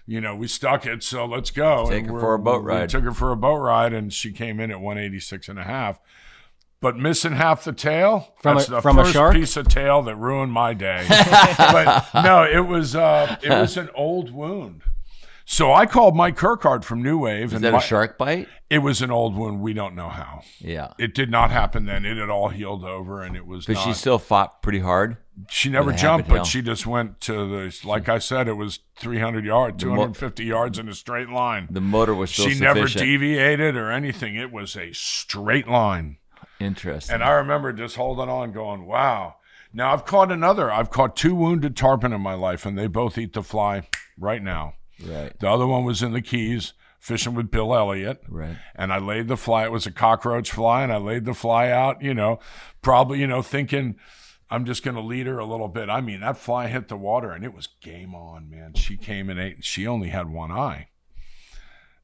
we stuck it, so let's go. Take her for a boat ride. We took her for a boat ride, and she came in at 186 and a half. But missing half the tail, that's the first piece of tail that ruined my day. But no, it was an old wound. So I called Mike Kirkard from New Wave. Was that a shark bite? It was an old wound. We don't know how. Yeah. It did not happen then. It had all healed over, and it was But she still fought pretty hard? She never jumped, but she just went to like I said, it was 300 yards, 250 yards in a straight line. The motor was still sufficient. She never deviated or anything. It was a straight line. Interesting. And I remember just holding on going, wow. Now I've caught 2 wounded tarpon in my life, and they both eat the fly right now. Right. The other one was in the Keys fishing with Bill Elliott. Right. And I laid the fly. It was a cockroach fly, and I laid the fly out, probably, thinking I'm just going to lead her a little bit. I mean, that fly hit the water, and it was game on, man. She came and ate, and she only had one eye.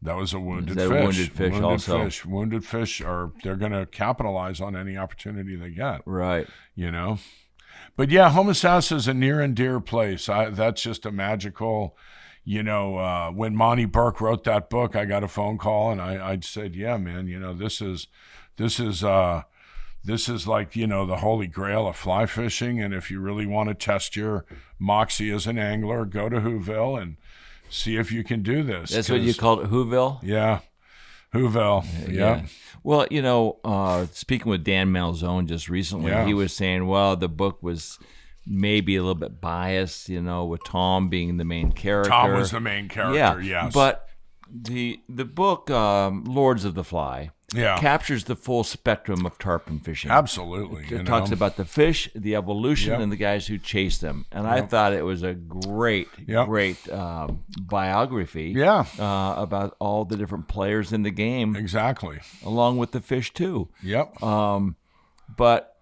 That was a wounded fish. Wounded fish they're going to capitalize on any opportunity they get. Right. But yeah, Homosassa is a near and dear place. That's just a magical, when Monty Burke wrote that book, I got a phone call, and I said, yeah, man, this is like, the holy grail of fly fishing. And if you really want to test your moxie as an angler, go to Whoville and see if you can do this. That's what you called it, Whoville? Yeah. Whoville. Yeah. Well, speaking with Dan Malzone just recently, he was saying, well, the book was maybe a little bit biased, with Tom being the main character. Tom was the main character, yes. But the book, Lords of the Fly, captures the full spectrum of tarpon fishing. Absolutely. It talks about the fish, the evolution, and the guys who chase them. And I thought it was a great biography about all the different players in the game. Exactly. Along with the fish, too. Yep. But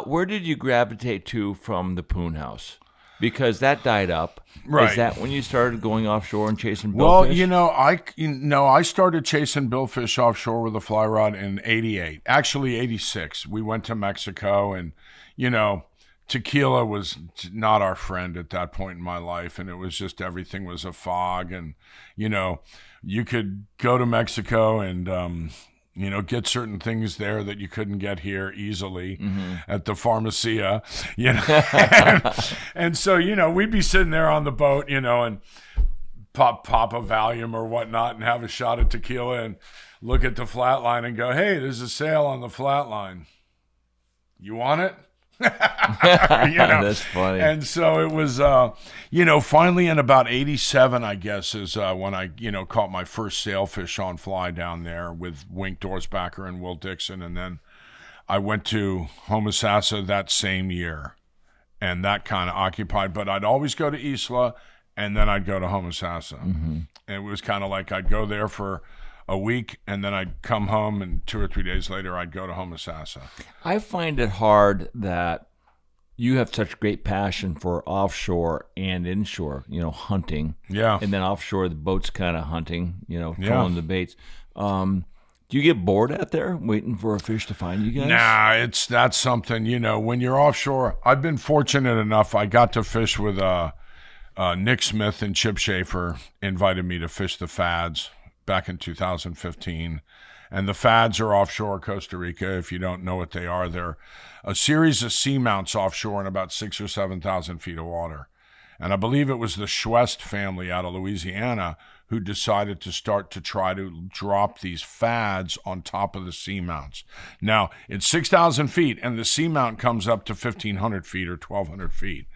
where did you gravitate to from the Poon House? Because that died up. Right. Is that when you started going offshore and chasing billfish? Well, I started chasing billfish offshore with a fly rod in 88. Actually, 86. We went to Mexico, and, tequila was not our friend at that point in my life, and it was just everything was a fog. And, you could go to Mexico and get certain things there that you couldn't get here easily at the pharmacia, and so, we'd be sitting there on the boat, and pop a Valium or whatnot and have a shot of tequila and look at the flat line and go, hey, there's a sale on the flat line. You want it? That's funny. And so it was, finally in about 87, I guess, is when I, caught my first sailfish on fly down there with Wink Dorsbacher and Will Dixon. And then I went to Homosassa that same year, and that kind of occupied. But I'd always go to Isla, and then I'd go to Homosassa. Mm-hmm. And it was kind of like I'd go there for a week, and then I'd come home, and 2 or 3 days later, I'd go to Homosassa. I find it hard that you have such great passion for offshore and inshore, hunting. Yeah. And then offshore, the boat's kind of hunting, trolling the baits. Do you get bored out there waiting for a fish to find you guys? Nah, that's something, when you're offshore. I've been fortunate enough. I got to fish with Nick Smith and Chip Schaefer invited me to fish the Fads back in 2015. And the Fads are offshore Costa Rica. If you don't know what they are, they're a series of seamounts offshore in about 6,000 or 7,000 feet of water. And I believe it was the Schwest family out of Louisiana who decided to start to try to drop these Fads on top of the seamounts. Now, it's 6,000 feet, and the seamount comes up to 1,500 feet or 1,200 feet.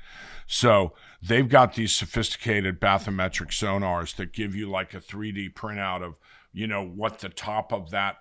So they've got these sophisticated bathymetric sonars that give you like a 3D printout of, what the top of that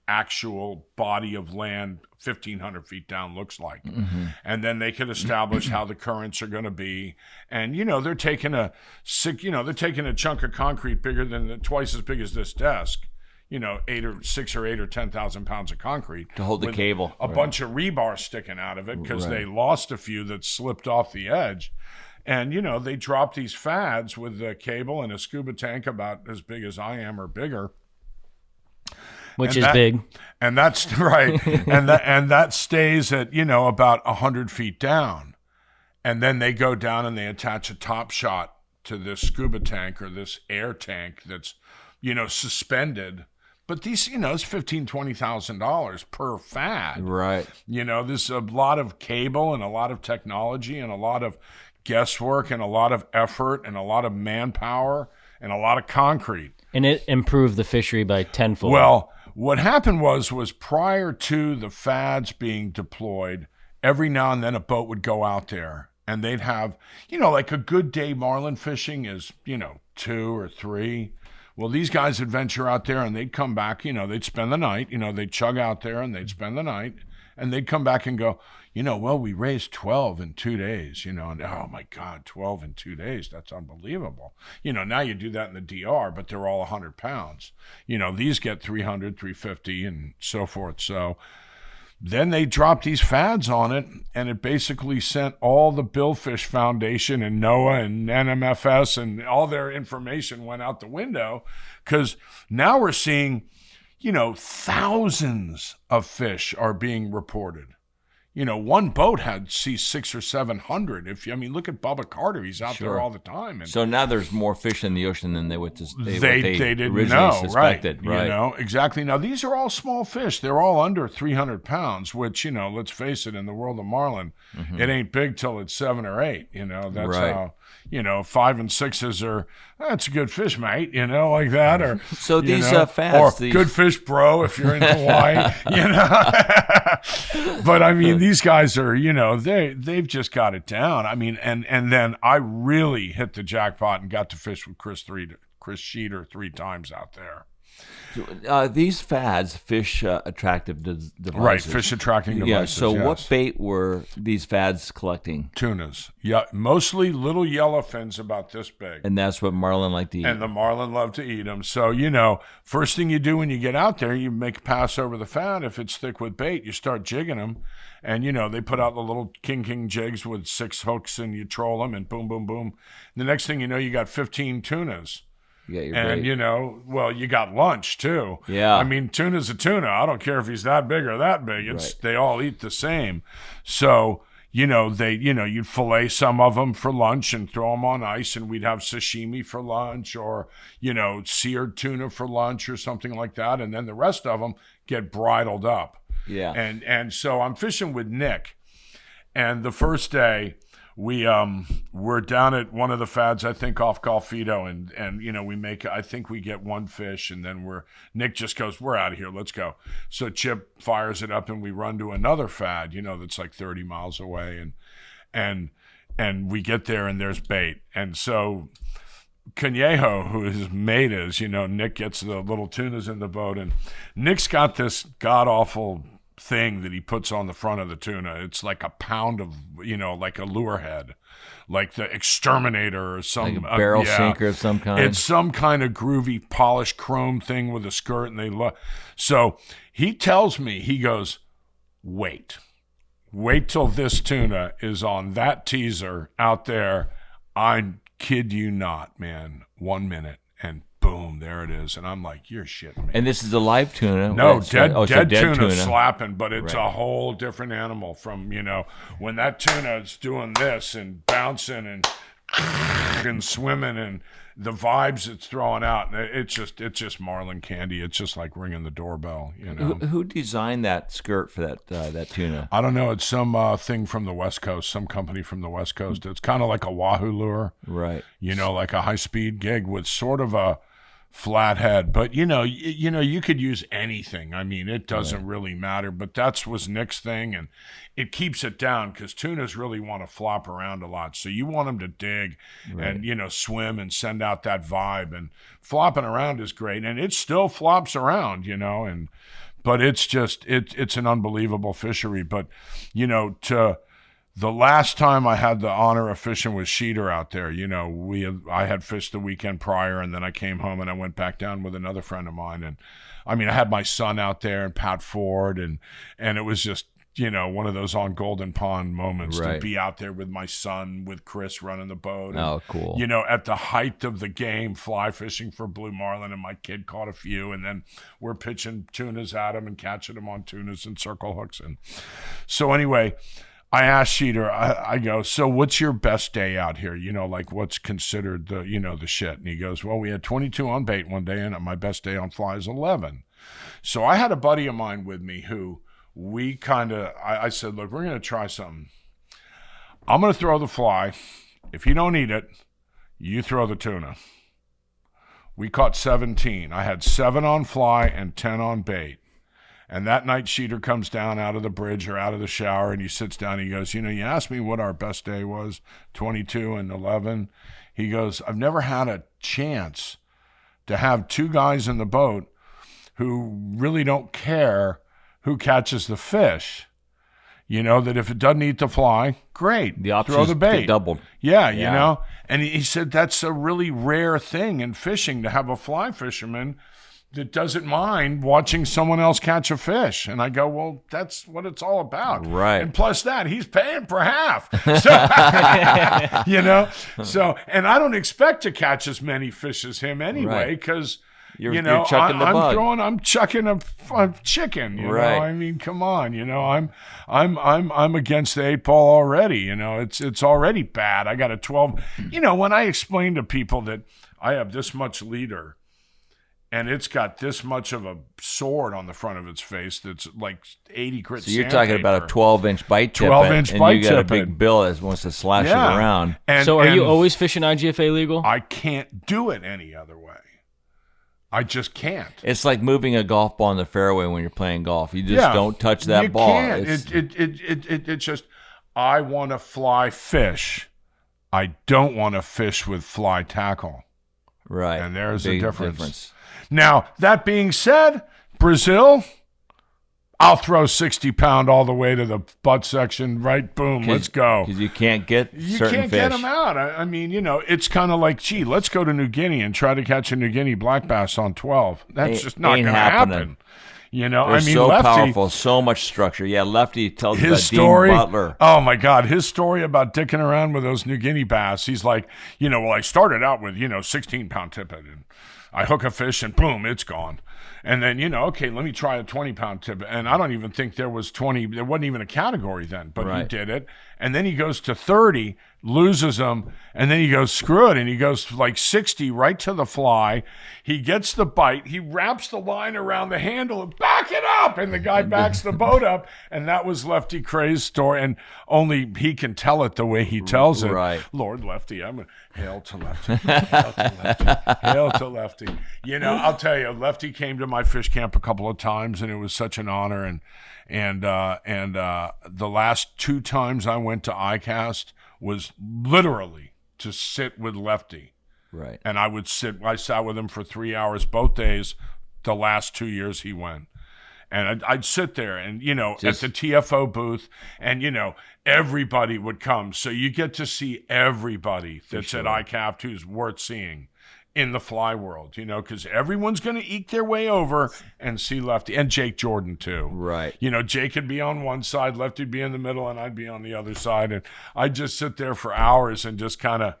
actual body of land 1,500 feet down looks like. Mm-hmm. And then they can establish how the currents are going to be. And, they're taking a chunk of concrete bigger than twice as big as this desk. 8 or 6 or 8 or 10,000 pounds of concrete to hold the cable, a bunch of rebar sticking out of it because they lost a few that slipped off the edge. And, they dropped these Fads with the cable and a scuba tank about as big as I am or bigger. Which is big. And that's right. and that stays at, about 100 feet down. And then they go down and they attach a top shot to this scuba tank or this air tank that's, suspended. But these, it's $15,000, $20,000 per Fad. Right. There's a lot of cable and a lot of technology and a lot of guesswork and a lot of effort and a lot of manpower and a lot of concrete. And it improved the fishery by tenfold. Well, what happened was prior to the Fads being deployed, every now and then a boat would go out there and they'd have, like a good day marlin fishing is, 2 or 3. Well, these guys would venture out there and they'd come back, they'd spend the night, they'd chug out there and they'd spend the night and they'd come back and go, we raised 12 in 2 days, and oh my God, 12 in 2 days. That's unbelievable. Now you do that in the DR, but they're all 100 pounds. These get 300, 350 and so forth. So then they dropped these Fads on it, and it basically sent all the Billfish Foundation and NOAA and NMFS and all their information went out the window because now we're seeing, thousands of fish are being reported. One boat had 600 or 700. Look at Bubba Carter; he's out there all the time. And so now there's more fish in the ocean than they didn't originally know, suspected. Right? Exactly. Now these are all small fish; they're all under 300 pounds. Which let's face it, in the world of marlin, it ain't big till it's 7 or 8. That's how. 5 and 6s are. That's a good fish, mate. Like that, or so these Fads, or good fish, bro. If you're in Hawaii, But these guys are, they've just got it down. And then I really hit the jackpot and got to fish with Chris Sheeter 3 times out there. These Fads fish attractive devices. Right, fish attracting devices. Yeah, so what bait were these Fads collecting? Tunas. Yeah, mostly little yellowfins about this big. And that's what marlin like to eat. And the marlin love to eat them. So, first thing you do when you get out there, you make a pass over the Fad. If it's thick with bait, you start jigging them. And, they put out the little king jigs with 6 hooks and you troll them and boom, boom, boom. The next thing you know, you got 15 tunas. And, you got lunch, too. Yeah. Tuna's a tuna. I don't care if he's that big or that big. They all eat the same. So, you'd fillet some of them for lunch and throw them on ice, and we'd have sashimi for lunch or, seared tuna for lunch or something like that. And then the rest of them get bridled up. Yeah. And so I'm fishing with Nick. And the first day, we're down at one of the fads, I think, off Golfito, and I think we get one fish, and then Nick just goes, we're out of here, let's go. So Chip fires it up, and we run to another fad, that's like 30 miles away, and we get there, and there's bait. And so Conejo, who his mate is, Nick gets the little tunas in the boat, and Nick's got this god-awful thing that he puts on the front of the tuna. It's like a pound of, like a lure head, like the Exterminator or some like a barrel sinker of some kind. It's some kind of groovy polished chrome thing with a skirt, and so he tells me, he goes, wait till this tuna is on that teaser out there. I kid you not, man. 1 minute, and boom, there it is. And I'm like, you're shitting me. And this is a live tuna? No, dead tuna slapping, but it's a whole different animal from, when that tuna is doing this and bouncing and swimming, and the vibes it's throwing out, and it's just marlin candy. It's just like ringing the doorbell, Who designed that skirt for that tuna? I don't know. It's some thing from the West Coast, some company from the West Coast. It's kind of like a wahoo lure, right? Like a high-speed gig with sort of a flat head, but you could use anything. I mean, it doesn't really matter, but was Nick's thing, and it keeps it down because tunas really want to flop around a lot. So you want them to dig and, swim and send out that vibe, and flopping around is great. And it still flops around, but it's just, it's an unbelievable fishery. But, the last time I had the honor of fishing with Sheeter out there, I had fished the weekend prior, and then I came home and I went back down with another friend of mine. And I mean, I had my son out there and Pat Ford, and it was just, one of those on Golden Pond moments to be out there with my son, with Chris running the boat. And, oh, cool. At the height of the game, fly fishing for blue marlin, and my kid caught a few, and then we're pitching tunas at him and catching them on tunas and circle hooks. And so anyway, I asked Sheeter, I go, so what's your best day out here? Like what's considered the, the shit? And he goes, well, we had 22 on bait one day, and my best day on fly is 11. So I had a buddy of mine with me who I said, look, we're going to try something. I'm going to throw the fly. If you don't eat it, you throw the tuna. We caught 17. I had 7 on fly and 10 on bait. And that night, Sheeter comes down out of the bridge or out of the shower, and he sits down. And he goes, you asked me what our best day was, 22 and 11. He goes, I've never had a chance to have 2 guys in the boat who really don't care who catches the fish. That if it doesn't eat the fly, great. The options throw the bait. Get doubled. Yeah. And he said that's a really rare thing in fishing, to have a fly fisherman that doesn't mind watching someone else catch a fish. And I go, well, that's what it's all about. Right. And plus that, he's paying for half. So, So, and I don't expect to catch as many fish as him anyway, because, you're chucking the bug. I'm chucking a chicken, right. I mean, come on, I'm against the 8 ball already, it's already bad. I got a 12. When I explain to people that I have this much leader, and it's got this much of a sword on the front of its face that's like 80 grit. So you're talking about a 12-inch bite tippet. 12-inch and bite you got tippet. a big bill that wants to slash it around. So are you always fishing IGFA legal? I can't do it any other way. I just can't. It's like moving a golf ball in the fairway when you're playing golf. You just don't touch that ball. Can't. It's just, I want to fly fish. I don't want to fish with fly tackle. Right. And there's a difference. Now, that being said, Brazil, I'll throw 60-pound all the way to the butt section, right? Boom, let's go. Because you can't get certain fish. Get them out. I mean, it's kind of like, gee, let's go to New Guinea and try to catch a New Guinea black bass on 12. That's just not going to happen. They're so Lefty, powerful, so much structure. Yeah, Lefty tells his about story, Dean Butler. Oh, my God. His story about dicking around with those New Guinea bass, he's like, well, I started out with, 16-pound tippet, and I hook a fish, and boom, it's gone. And then, okay, let me try a 20-pound tippet. And I don't even think there was 20. There wasn't even a category then, but he did it. And then he goes to 30, loses them, and then he goes, screw it, and he goes like 60 right to the fly. He gets the bite. He wraps the line around the handle and back it up, and the guy backs the boat up, and that was Lefty Cray's story, and only he can tell it the way he tells it. Right. Lord Lefty, hail to Lefty, hail to Lefty, hail to Lefty. You know, I'll tell you, Lefty came to my fish camp a couple of times, and it was such an honor, and the last 2 times I went to ICAST was literally to sit with Lefty. Right. And I sat with him for 3 hours both days the last 2 years he went. And I'd sit there and, you know, at the TFO booth, and, you know, everybody would come. So you get to see everybody that's at ICAPT who's worth seeing in the fly world, you know, because everyone's going to eke their way over and see Lefty. And Jake Jordan, too. Right. You know, Jake would be on one side, Lefty'd be in the middle, and I'd be on the other side. And I'd just sit there for hours and just kind of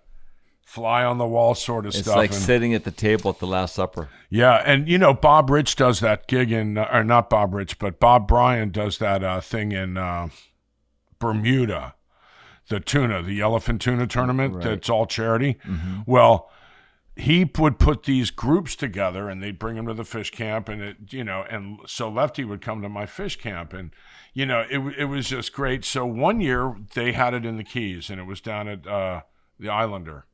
fly on the wall sort of stuff. It's like sitting at the table at the Last Supper. Yeah, and, you know, Bob Rich does that gig in, or not Bob Rich, but Bob Bryan does that thing in Bermuda, the tuna, the yellowfin tuna tournament that's all charity. Mm-hmm. Well, he would put these groups together, and they'd bring them to the fish camp, and it, you know, and so Lefty would come to my fish camp, and, you know, it was just great. So one year they had it in the Keys, and it was down at the Islander,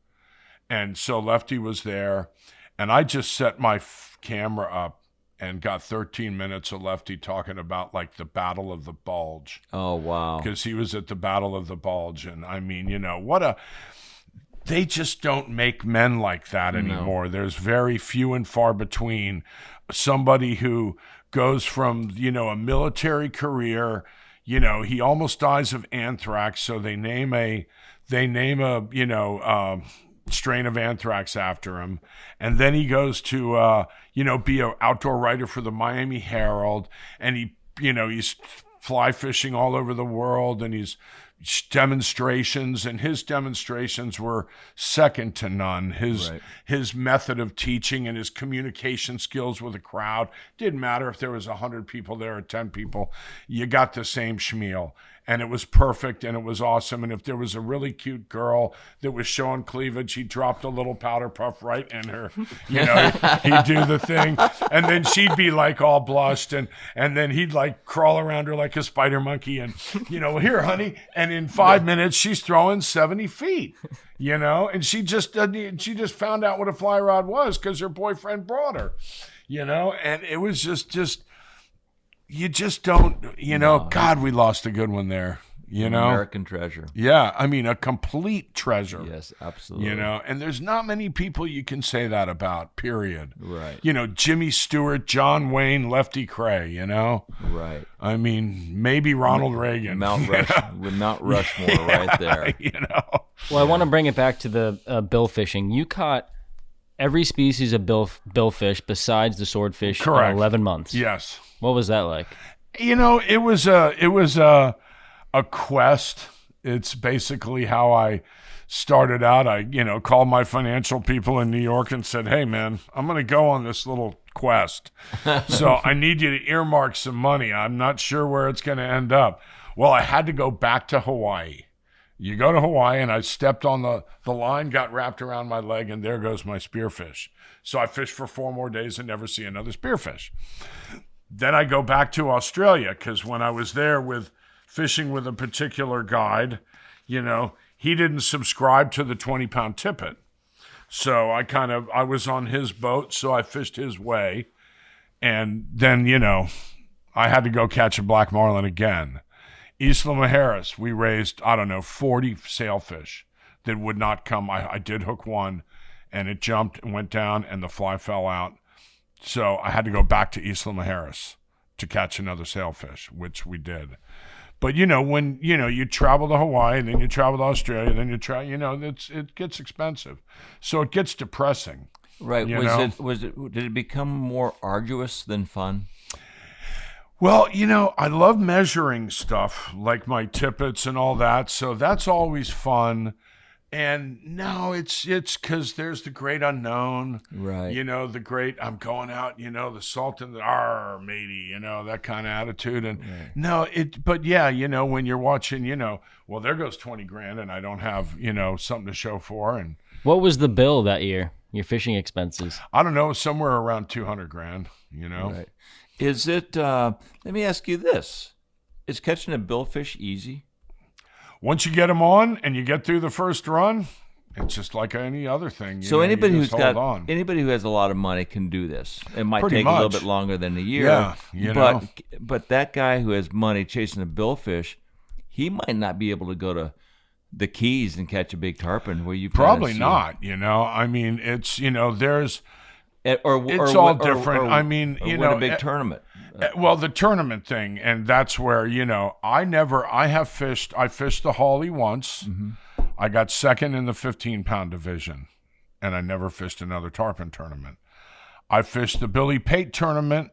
and so Lefty was there, and I just set my camera up and got 13 minutes of Lefty talking about like the Battle of the Bulge. Oh wow! Because he was at the Battle of the Bulge, and I mean, you know, they just don't make men like that anymore. No. There's very few and far between somebody who goes from, you know, a military career, you know, he almost dies of anthrax, so they name a you know, strain of anthrax after him, and then he goes to you know, be an outdoor writer for the Miami Herald, and he, you know, he's fly fishing all over the world, and he's demonstrations, and his demonstrations were second to none. His method of teaching and his communication skills with a crowd didn't matter if there was 100 people there or 10 people, you got the same schmeal, and it was perfect, and it was awesome. And if there was a really cute girl that was showing cleavage, he dropped a little powder puff right in her, you know, he'd do the thing, and then she'd be like all blushed, and then he'd like crawl around her like a spider monkey, and, you know, here honey, and in 5 minutes she's throwing 70 feet, you know, and she just found out what a fly rod was because her boyfriend brought her, you know, and it was just you just don't, you know, God, we lost a good one there, you know. American treasure. Yeah, I mean, a complete treasure. Yes, absolutely. You know, and there's not many people you can say that about, period. Right. You know, Jimmy Stewart, John Wayne, Lefty Cray, you know. Right. I mean, maybe Ronald Reagan. Mount Rushmore right there. You know. Well, I want to bring it back to the bill fishing. You caught every species of billfish besides the swordfish in 11 months. Yes. What was that like? You know, it was a quest. It's basically how I started out. I, you know, called my financial people in New York and said, hey, man, I'm going to go on this little quest. So I need you to earmark some money. I'm not sure where it's going to end up. Well, I had to go back to Hawaii. You go to Hawaii, and I stepped on the line, got wrapped around my leg, and there goes my spearfish. So I fished for 4 more days and never see another spearfish. Then I go back to Australia, because when I was there fishing with a particular guide, you know, he didn't subscribe to the 20-pound tippet. So I was on his boat, so I fished his way. And then, you know, I had to go catch a black marlin again. Isla Mujeres, we raised, 40 sailfish that would not come. I did hook one, and it jumped and went down, and the fly fell out. So I had to go back to Isla Mujeres to catch another sailfish, which we did. But, you know, when, you know, you travel to Hawaii, then you travel to Australia, then you try, you know, it gets expensive. So it gets depressing. Right. Did it become more arduous than fun? Well, you know, I love measuring stuff like my tippets and all that. So that's always fun. And no, it's because there's the great unknown, right? You know, the great I'm going out, you know, the salt and the R matey, you know, that kind of attitude. And no, but yeah, you know, when you're watching, you know, well, there goes 20 grand, and I don't have, you know, something to show for. And what was the bill that year? Your fishing expenses? I don't know, somewhere around 200 grand. You know, right. Is it? Let me ask you this: is catching a billfish easy? Once you get them on and you get through the first run, it's just like any other thing. So anybody who has a lot of money can do this. It might take a little bit longer than a year. Yeah, you know. But that guy who has money chasing a billfish, he might not be able to go to the Keys and catch a big tarpon where you probably not. You know, I mean, it's, you know, there's it's or all different. I mean, you know, a big tournament. Well, the tournament thing, and that's where, you know, I fished the Hawley once. Mm-hmm. I got second in the 15-pound division, and I never fished another tarpon tournament. I fished the Billy Pate tournament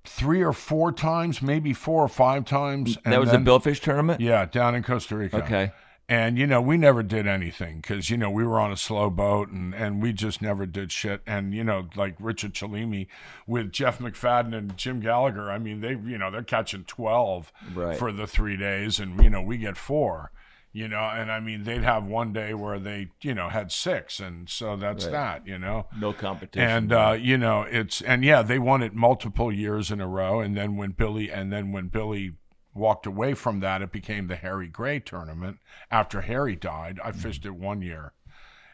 3 or 4 times, maybe 4 or 5 times. And that was a billfish tournament? Yeah, down in Costa Rica. Okay. And, you know, we never did anything because, you know, we were on a slow boat and we just never did shit. And, you know, like Richard Chalimi with Jeff McFadden and Jim Gallagher, I mean, they're catching 12 for the 3 days, and, you know, we get 4, you know. And, I mean, they'd have one day where they, you know, had 6. And so that's that, you know. No competition. And, you know, they won it multiple years in a row. And then when Billy walked away from that, it became the Harry Gray tournament. After Harry died, I fished it 1 year,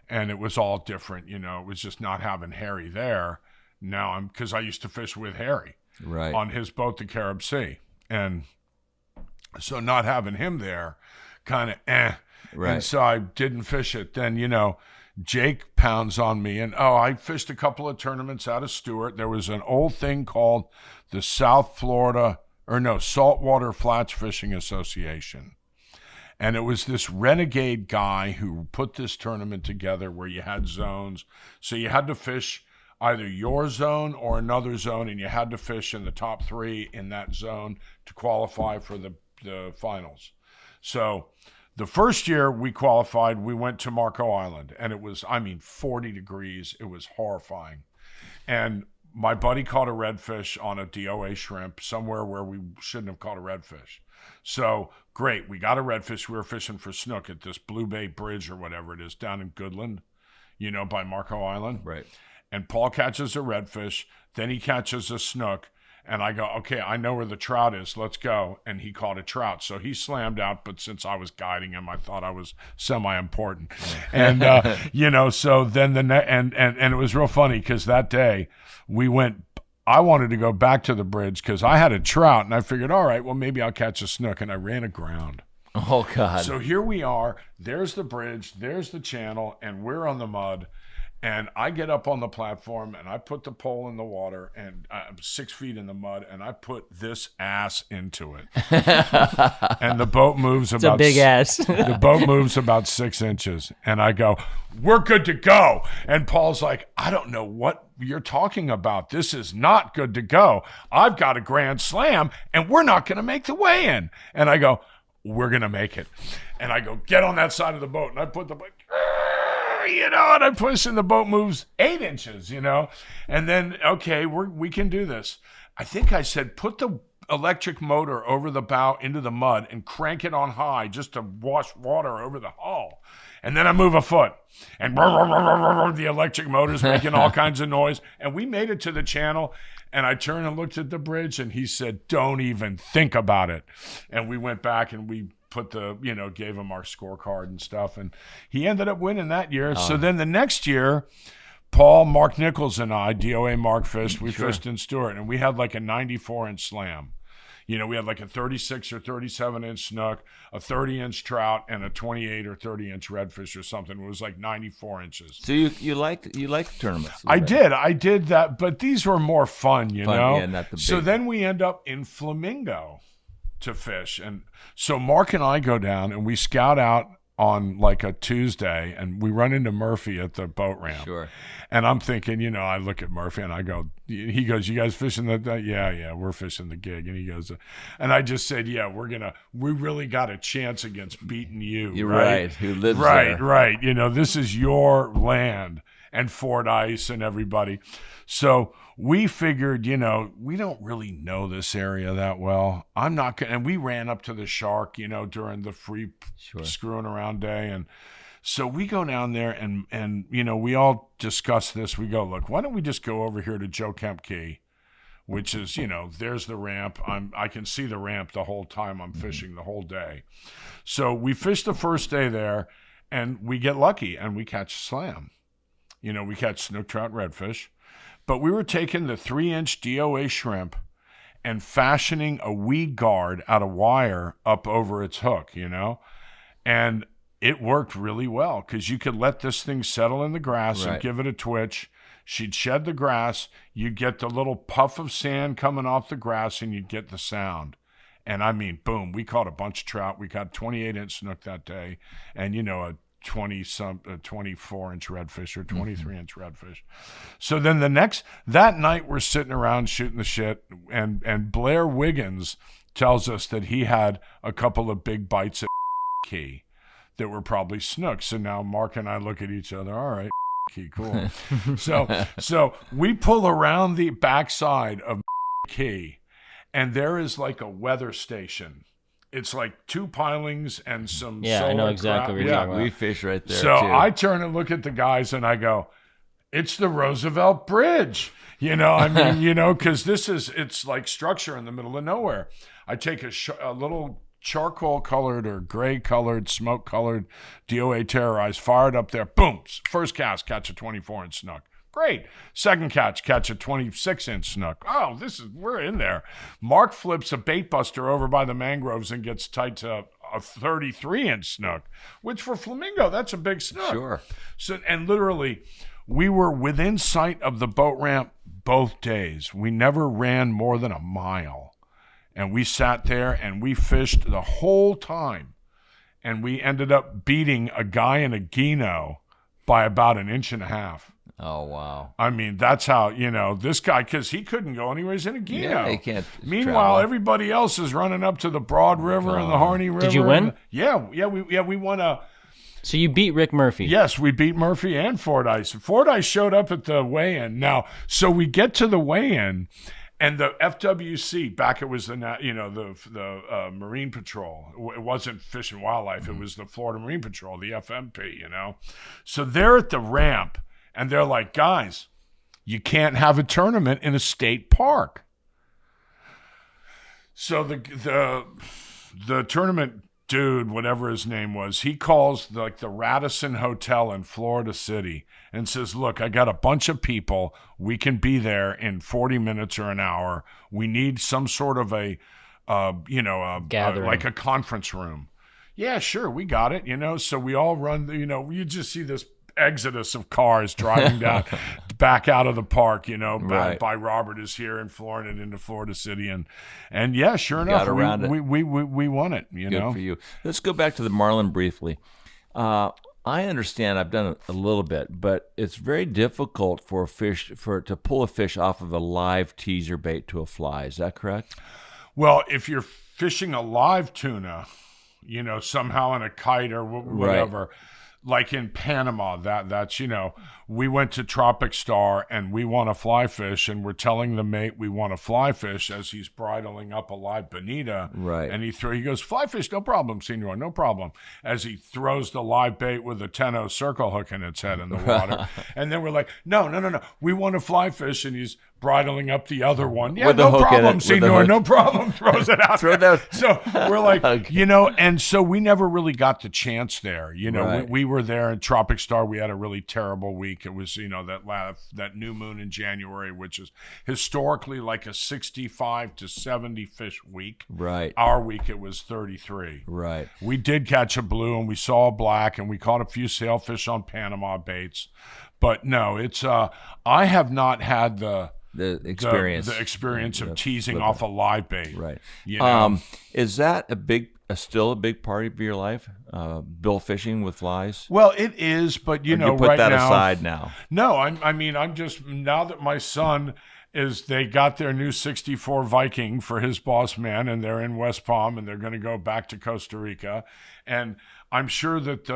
and it was all different. You know, it was just not having Harry there. Now because I used to fish with Harry on his boat, the Carib Sea, and so not having him there, kind of and so I didn't fish it. Then, you know, Jake pounds on me, and I fished a couple of tournaments out of Stewart. There was an old thing called the Saltwater Flats Fishing Association. And it was this renegade guy who put this tournament together where you had zones. So you had to fish either your zone or another zone, and you had to fish in the top 3 in that zone to qualify for the finals. So the first year we qualified, we went to Marco Island, and it was, 40 degrees. It was horrifying. And my buddy caught a redfish on a DOA shrimp somewhere where we shouldn't have caught a redfish. So, great, we got a redfish. We were fishing for snook at this Blue Bay Bridge or whatever it is down in Goodland, you know, by Marco Island. Right. And Paul catches a redfish, then he catches a snook, and I go, okay, I know where the trout is, let's go. And he caught a trout. So he slammed out, but since I was guiding him, I thought I was semi-important. And, you know, so then and it was real funny because that day I wanted to go back to the bridge because I had a trout, and I figured, all right, well, maybe I'll catch a snook, and I ran aground. Oh, God. So here we are. There's the bridge, there's the channel, and we're on the mud. And I get up on the platform, and I put the pole in the water, and I'm 6 feet in the mud, and I put this ass into it. And the boat moves it's a big ass. The boat moves about 6 inches. And I go, we're good to go. And Paul's like, I don't know what you're talking about. This is not good to go. I've got a grand slam, and we're not going to make the weigh-in. And I go, we're going to make it. And I go, get on that side of the boat. And I put the boat, you know, and I push, and the boat moves 8 inches, you know. And then, okay, we can do this. I think I said, put the electric motor over the bow into the mud and crank it on high just to wash water over the hull. And then I move a foot, and the electric motor's making all kinds of noise. And we made it to the channel, and I turned and looked at the bridge, and he said, don't even think about it. And we went back, and we gave him our scorecard and stuff, and he ended up winning that year. So then the next year, Paul, Mark Nichols, and I, DOA Mark fished. We fished in Stewart, and we had like a 94-inch slam. You know, we had like a 36 or 37-inch snook, a 30-inch trout, and a 28 or 30-inch redfish or something. It was like 94 inches. So you liked tournaments? I did that, but these were more fun, you know? Yeah, not the big. So then we end up in Flamingo to fish. And so Mark and I go down, and we scout out on like a Tuesday, and we run into Murphy at the boat ramp. Sure. And I'm thinking, I look at Murphy and I go, he goes, "You guys fishing the?" Yeah, we're fishing the gig. And he goes, and I just said, "Yeah, we really got a chance against beating you." You're right. Who lives there? Right. This is your land and Fordyce and everybody. So we figured, we don't really know this area that well. I'm not going, and we ran up to the Shark, during the free screwing around day. And so we go down there and we all discuss this. We go, look, why don't we just go over here to Joe Kemp Key, which is, there's the ramp. I can see the ramp the whole time I'm fishing the whole day. So we fish the first day there and we get lucky and we catch a slam. We catch snook, trout, redfish. But we were taking the 3-inch DOA shrimp and fashioning a weed guard out of wire up over its hook, and it worked really well because you could let this thing settle in the grass and give it a twitch. She'd shed the grass. You'd get the little puff of sand coming off the grass, and you'd get the sound. And I mean, boom, we caught a bunch of trout. We caught 28-inch snook that day, and a 24-inch redfish or 23-inch redfish. So then that night we're sitting around shooting the shit, and Blair Wiggins tells us that he had a couple of big bites at Key that were probably snook. So now Mark and I look at each other. All right, Key, cool. so we pull around the backside of Key, and there is like a weather station. It's like 2 pilings and some solar I know exactly what you're talking about. We fish right there, so too. I turn and look at the guys and I go, it's the Roosevelt Bridge. Because it's like structure in the middle of nowhere. I take a little charcoal-colored or gray-colored, smoke-colored DOA Terrorize, fire it up there, boom, first cast, catch a 24-inch snook. Great. Second catch a 26-inch snook. Oh, we're in there. Mark flips a bait buster over by the mangroves and gets tight to a 33-inch snook, which for flamingo, that's a big snook. Sure. So, and literally, we were within sight of the boat ramp both days. We never ran more than a mile. And we sat there and we fished the whole time. And we ended up beating a guy in a Gino by about 1.5 inches. Oh, wow. I mean, that's how, this guy, because he couldn't go anywhere. He's in a Gino. Yeah, he can't Meanwhile, travel. Everybody else is running up to the Broad River and the Harney River. Did you win? We won a... So you beat Rick Murphy. Yes, we beat Murphy and Fordyce. Fordyce showed up at the weigh-in. Now, so we get to the weigh-in, and the FWC, back it was the Marine Patrol. It wasn't Fish and Wildlife. It was the Florida Marine Patrol, the FMP, So they're at the ramp. And they're like, guys, you can't have a tournament in a state park. So the tournament dude, whatever his name was, he calls the Radisson Hotel in Florida City and says, look, I got a bunch of people. We can be there in 40 minutes or an hour. We need some sort of a gathering, like a conference room. Yeah, sure, we got it, So we all run, you just see this exodus of cars driving down back out of the park, by Robert is here in Florida and into Florida City, and yeah, sure enough, we won it. Good for you. Let's go back to the marlin briefly. I understand. I've done it a little bit, but it's very difficult to pull a fish off of a live teaser bait to a fly. Is that correct? Well, if you're fishing a live tuna, somehow on a kite or whatever. Right. Like in Panama, that's we went to Tropic Star and we want a fly fish, and we're telling the mate we want a fly fish as he's bridling up a live bonita. Right. And he goes, fly fish, no problem, senor, no problem. As he throws the live bait with a 10-0 circle hook in its head in the water. And then we're like, no, we want a fly fish, and he's bridling up the other one. Yeah, no problem, senor, no problem. Throws it out there. So we're like, and so we never really got the chance there. Right. We were there in Tropic Star. We had a really terrible week. It was, that new moon in January, which is historically like a 65 to 70 fish week. Right. Our week, it was 33. Right. We did catch a blue, and we saw a black, and we caught a few sailfish on Panama baits. But no, it's I have not had the experience of teasing off a live bait. Right. You know? Is that a big still a big part of your life? Bill fishing with flies? Well, it is, but you know, put right that now, aside now. No, I'm just now that my son they got their new 64 Viking for his boss man, and they're in West Palm, and they're going to go back to Costa Rica, and I'm sure that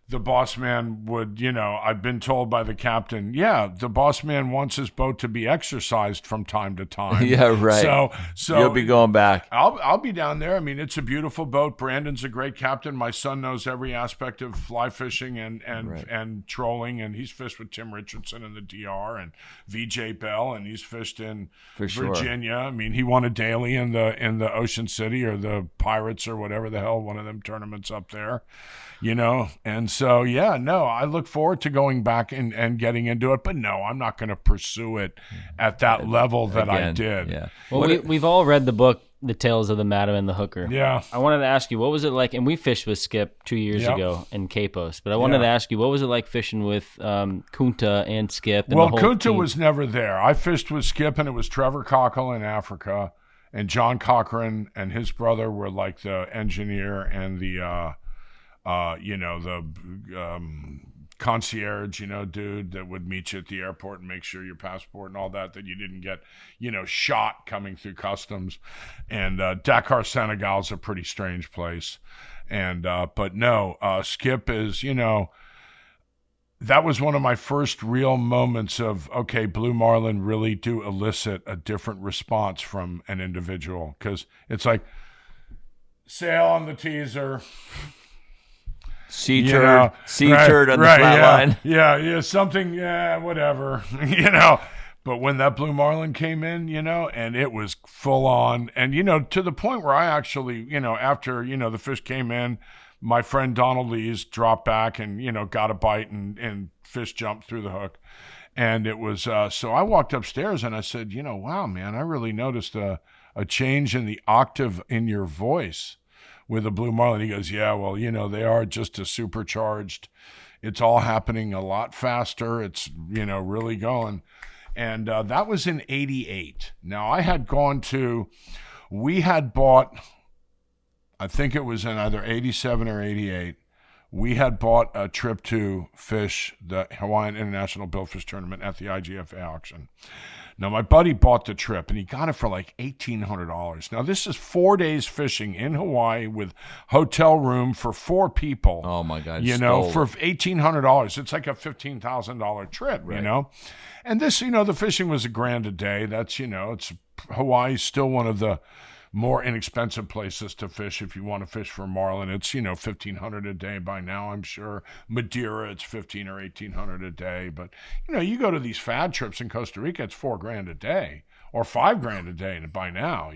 the boss man would, you know, I've been told by the captain, the boss man wants his boat to be exercised from time to time. Yeah, right. So you'll be going back. I'll be down there. I mean, it's a beautiful boat. Brandon's a great captain. My son knows every aspect of fly fishing and trolling, and he's fished with Tim Richardson in the DR and VJ Bell, and he's fished in Virginia. I mean, he won a daily in the Ocean City or the Pirates or whatever the hell, one of them tournaments up there. You know, and so, I look forward to going back and getting into it. But no, I'm not going to pursue it at that level that I did. Yeah. Well, we've all read the book, The Tales of the Madam and the Hooker. Yeah. I wanted to ask you, what was it like? And we fished with Skip 2 years ago in Capos. But I wanted to ask you, what was it like fishing with Kunta and Skip? And Kunta was never there. I fished with Skip, and it was Trevor Cockle in Africa. And John Cochran and his brother were like the engineer and the... the concierge, dude that would meet you at the airport and make sure your passport and all that you didn't get, shot coming through customs. And Dakar, Senegal is a pretty strange place. And, but no, Skip is, that was one of my first real moments of, okay, blue marlin really do elicit a different response from an individual. 'Cause it's like, sail on the teaser, Sea turd on the flat line. Yeah, something, whatever, But when that blue marlin came in, and it was full on, and, to the point where I actually, after, the fish came in, my friend Donald Lees dropped back and, got a bite and fish jumped through the hook. And it was, so I walked upstairs and I said, wow, man, I really noticed a change in the octave in your voice with a blue marlin. He goes, yeah, well, they are just a supercharged. It's all happening a lot faster. It's, really going. And that was in 88. Now, we had bought, I think it was in either 87 or 88, we had bought a trip to fish the Hawaiian International Billfish Tournament at the IGFA auction. Now, my buddy bought the trip, and he got it for like $1,800. Now, this is 4 days fishing in Hawaii with hotel room for 4 people. Oh, my God. For $1,800. It's like a $15,000 trip, And this, the fishing was $1,000 a day. That's, it's Hawaii's still one of the more inexpensive places to fish if you want to fish for marlin. It's, $1,500 a day by now, I'm sure. Madeira, it's $1,500 or $1,800 a day. But, you go to these fad trips in Costa Rica, it's $4,000 a day or $5,000 a day by now,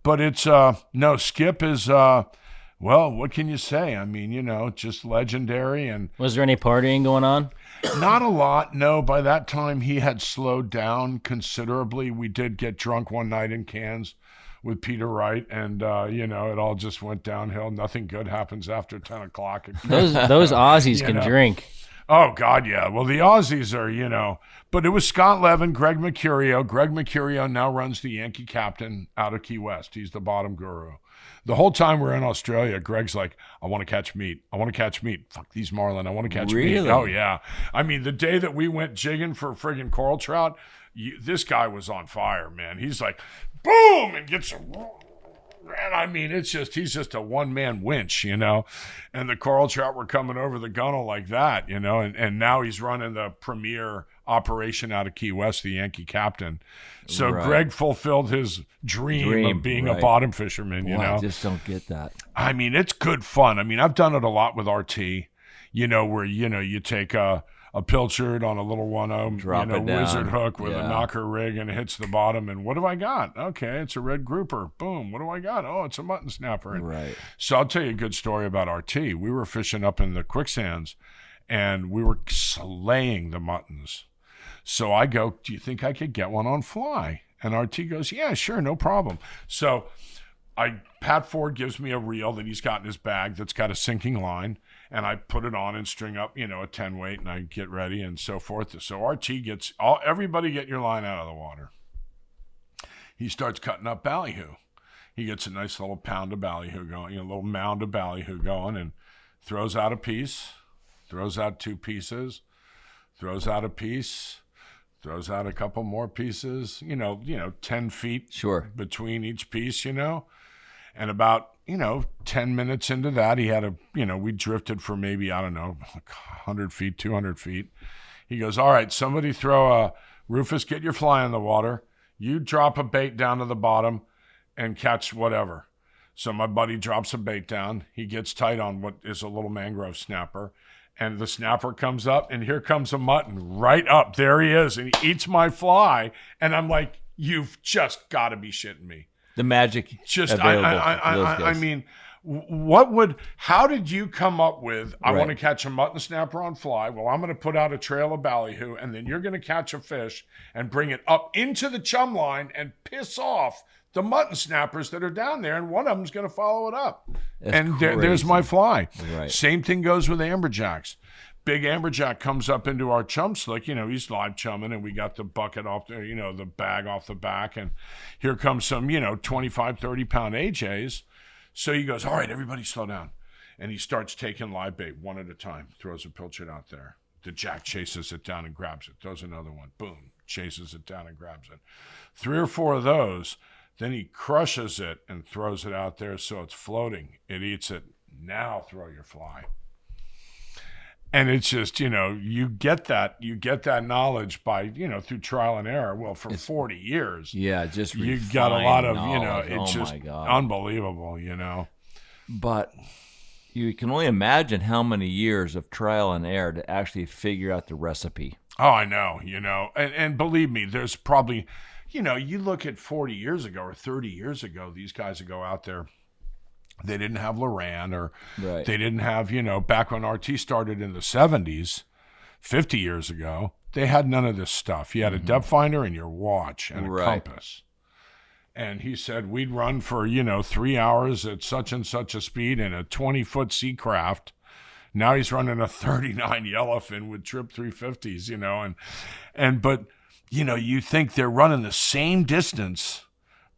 But it's, no, Skip is, well, what can you say? I mean, just legendary. And was there any partying going on? Not a lot, no. By that time, he had slowed down considerably. We did get drunk one night in Cairns with Peter Wright, and it all just went downhill. Nothing good happens after 10 o'clock. Those Aussies can drink. Oh, God, yeah. Well, the Aussies are, but it was Scott Levin, Greg Mercurio. Greg Mercurio now runs the Yankee Captain out of Key West. He's the bottom guru. The whole time we're in Australia, Greg's like, I want to catch meat. I want to catch meat. Fuck these marlin. I want to catch meat. Oh, yeah. I mean, the day that we went jigging for friggin' coral trout, this guy was on fire, man. He's like, boom, and gets a... And I mean, he's just a one-man winch, and the coral trout were coming over the gunnel like that, and now he's running the premier operation out of Key West, the Yankee Captain. So Greg fulfilled his dream of being a bottom fisherman, I just don't get that. I mean, it's good fun. I mean, I've done it a lot with RT, where, you take a pilchard on a little 1-0, wizard hook with a knocker rig, and it hits the bottom. And what have I got? Okay, it's a red grouper. Boom. What do I got? Oh, it's a mutton snapper. Right. So I'll tell you a good story about RT. We were fishing up in the quicksands, and we were slaying the muttons. So I go, do you think I could get one on fly? And RT goes, yeah, sure, no problem. So Pat Ford gives me a reel that he's got in his bag that's got a sinking line, and I put it on and string up, a 10 weight, and I get ready and so forth. So RT gets everybody get your line out of the water. He starts cutting up ballyhoo. He gets a nice little pound of ballyhoo going, a little mound of ballyhoo going, and throws out a piece, throws out 2 pieces, throws out a piece, throws out a couple more pieces, 10 feet between each piece, And about, 10 minutes into that, he had we drifted for maybe, I don't know, 100 feet, 200 feet. He goes, all right, somebody throw Rufus, get your fly in the water. You drop a bait down to the bottom and catch whatever. So my buddy drops a bait down. He gets tight on what is a little mangrove snapper. And the snapper comes up, and here comes a mutton right up. There he is, and he eats my fly. And I'm like, you've just got to be shitting me. The magic available for those guys. I mean, how did you come up with, I want to catch a mutton snapper on fly. Well, I'm going to put out a trail of ballyhoo, and then you're going to catch a fish and bring it up into the chum line and piss off the mutton snappers that are down there, and one of them's going to follow it up. And there's my fly. Right. Same thing goes with amberjacks. Big amberjack comes up into our chum slick. He's live chumming, and we got the bucket off there, the bag off the back, and here comes some, 25, 30-pound AJs. So he goes, all right, everybody slow down. And he starts taking live bait one at a time, throws a pilchard out there. The jack chases it down and grabs it, throws another one, boom, chases it down and grabs it. 3 or 4 of those. Then he crushes it and throws it out there so it's floating. It eats it. Now throw your fly. And it's just, you get that knowledge by, through trial and error. Well, for 40 years. Yeah, just you got a lot of, knowledge. it's just unbelievable, But you can only imagine how many years of trial and error to actually figure out the recipe. Oh, I know, and believe me, there's probably, you look at 40 years ago or 30 years ago, these guys would go out there. They didn't have Loran or they didn't have, back when RT started in the 70s, 50 years ago, they had none of this stuff. You had a depth finder and your watch and a compass. And he said we'd run for, 3 hours at such and such a speed in a 20-foot sea craft. Now he's running a 39 yellowfin with trip 350s, but you think they're running the same distance,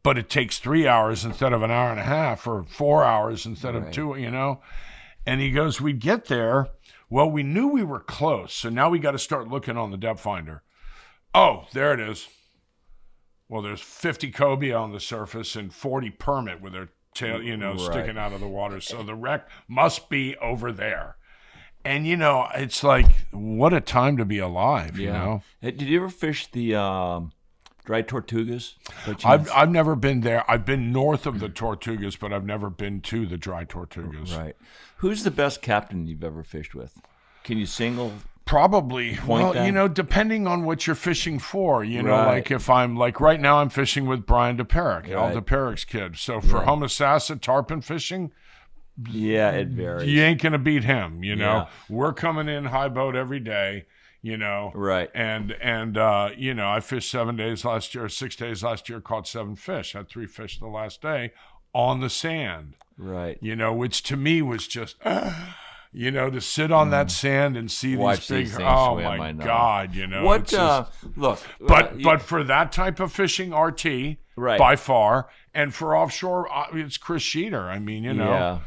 but it takes 3 hours instead of an hour and a half, or 4 hours instead of 2, And he goes, we'd get there. Well, we knew we were close, so now we got to start looking on the depth finder. Oh, there it is. Well, there's 50 cobia on the surface and 40 permit with their tail, sticking out of the water. So the wreck must be over there. And, it's like, what a time to be alive, Did you ever fish the Dry Tortugas? I've never been there. I've been north of the Tortugas, but I've never been to the Dry Tortugas. Right. Who's the best captain you've ever fished with? Can you single? Probably. Well, depending on what you're fishing for, like if I'm like right now, I'm fishing with Brian DePerick, DePerick's kid. So for Homosassa tarpon fishing, yeah, it varies. You ain't gonna beat him. We're coming in high boat every day. Right. And I fished 6 days last year, caught 7 fish, had 3 fish the last day on the sand. Right. Which to me was just, to sit on that sand and see Watch these big, things oh swim, my God, What, it's just, look. But for that type of fishing, RT, by far, and for offshore, it's Chris Sheeter. Yeah.